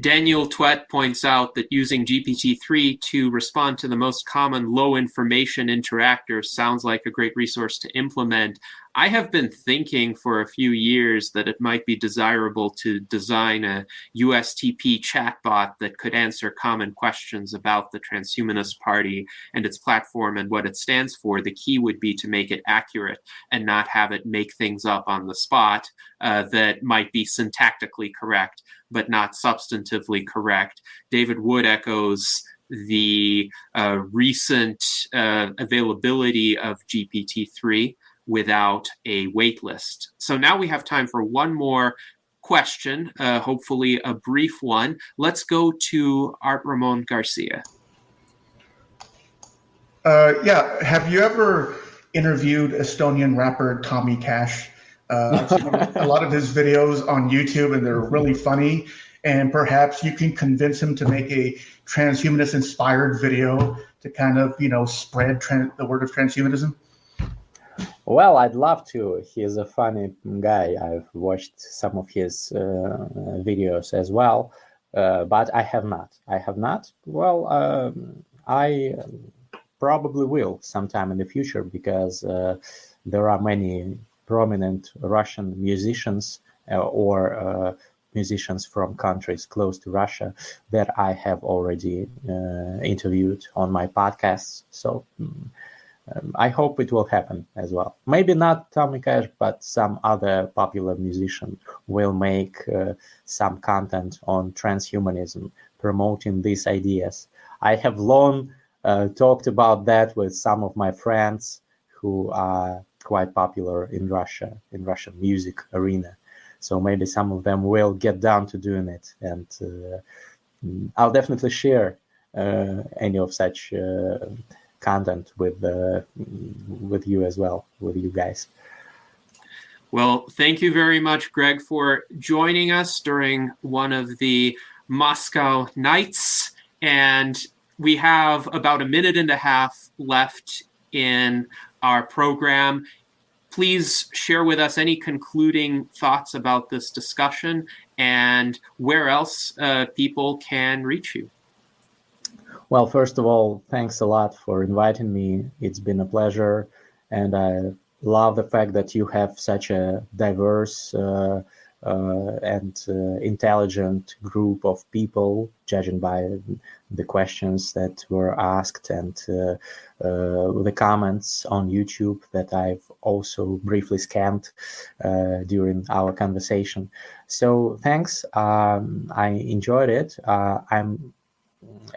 Daniel Twett points out that using GPT-3 to respond to the most common low information interactors sounds like a great resource to implement. I have been thinking for a few years that it might be desirable to design a USTP chatbot that could answer common questions about the Transhumanist Party and its platform and what it stands for. The key would be to make it accurate and not have it make things up on the spot that might be syntactically correct but not substantively correct. David Wood echoes the recent availability of GPT-3 without a wait list. So now we have time for one more question, hopefully a brief one. Let's go to Art Ramon Garcia. Yeah, have you ever interviewed Estonian rapper Tommy Cash? I've seen a lot of his videos on YouTube, and they're really funny. And perhaps you can convince him to make a transhumanist-inspired video to kind of, spread the word of transhumanism. Well, I'd love to. He's a funny guy. I've watched some of his videos as well, but I have not. Well, I probably will sometime in the future because there are many prominent Russian musicians or musicians from countries close to Russia that I have already interviewed on my podcasts. So I hope it will happen as well. Maybe not Tommy Cash, but some other popular musician will make some content on transhumanism, promoting these ideas. I have long talked about that with some of my friends who are quite popular in Russia, in Russian music arena. So maybe some of them will get down to doing it, and I'll definitely share any of such content with you as well, with you guys. Well, thank you very much, Greg, for joining us during one of the Moscow nights. And we have about a minute and a half left in our program. Please share with us any concluding thoughts about this discussion and where else people can reach you. Well, first of all, thanks a lot for inviting me. It's been a pleasure, and I love the fact that you have such a diverse and intelligent group of people, judging by the questions that were asked and the comments on YouTube that I've also briefly scanned during our conversation. So thanks. I enjoyed it.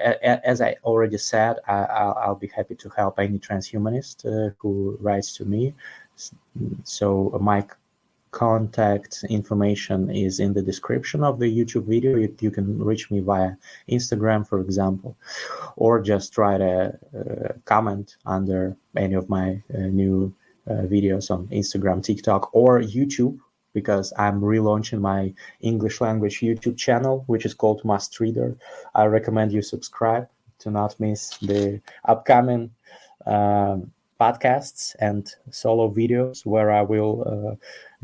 As I already said, I'll be happy to help any transhumanist who writes to me. So my contact information is in the description of the YouTube video. You can reach me via Instagram, for example, or just write a comment under any of my new videos on Instagram, TikTok, or YouTube, because I'm relaunching my English language YouTube channel, which is called Mustreader. I recommend you subscribe to not miss the upcoming podcasts and solo videos where I will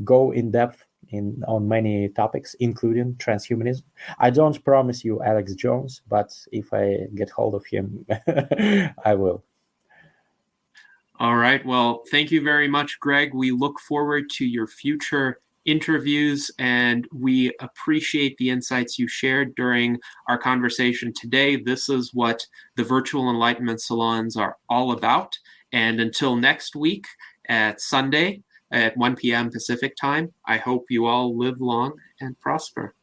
go in depth on many topics, including transhumanism. I don't promise you Alex Jones, but if I get hold of him, I will. All right. Well, thank you very much, Greg. We look forward to your future interviews, and we appreciate the insights you shared during our conversation today. This is what the Virtual Enlightenment Salons are all about. And until next week at Sunday at 1 p.m. Pacific time, I hope you all live long and prosper.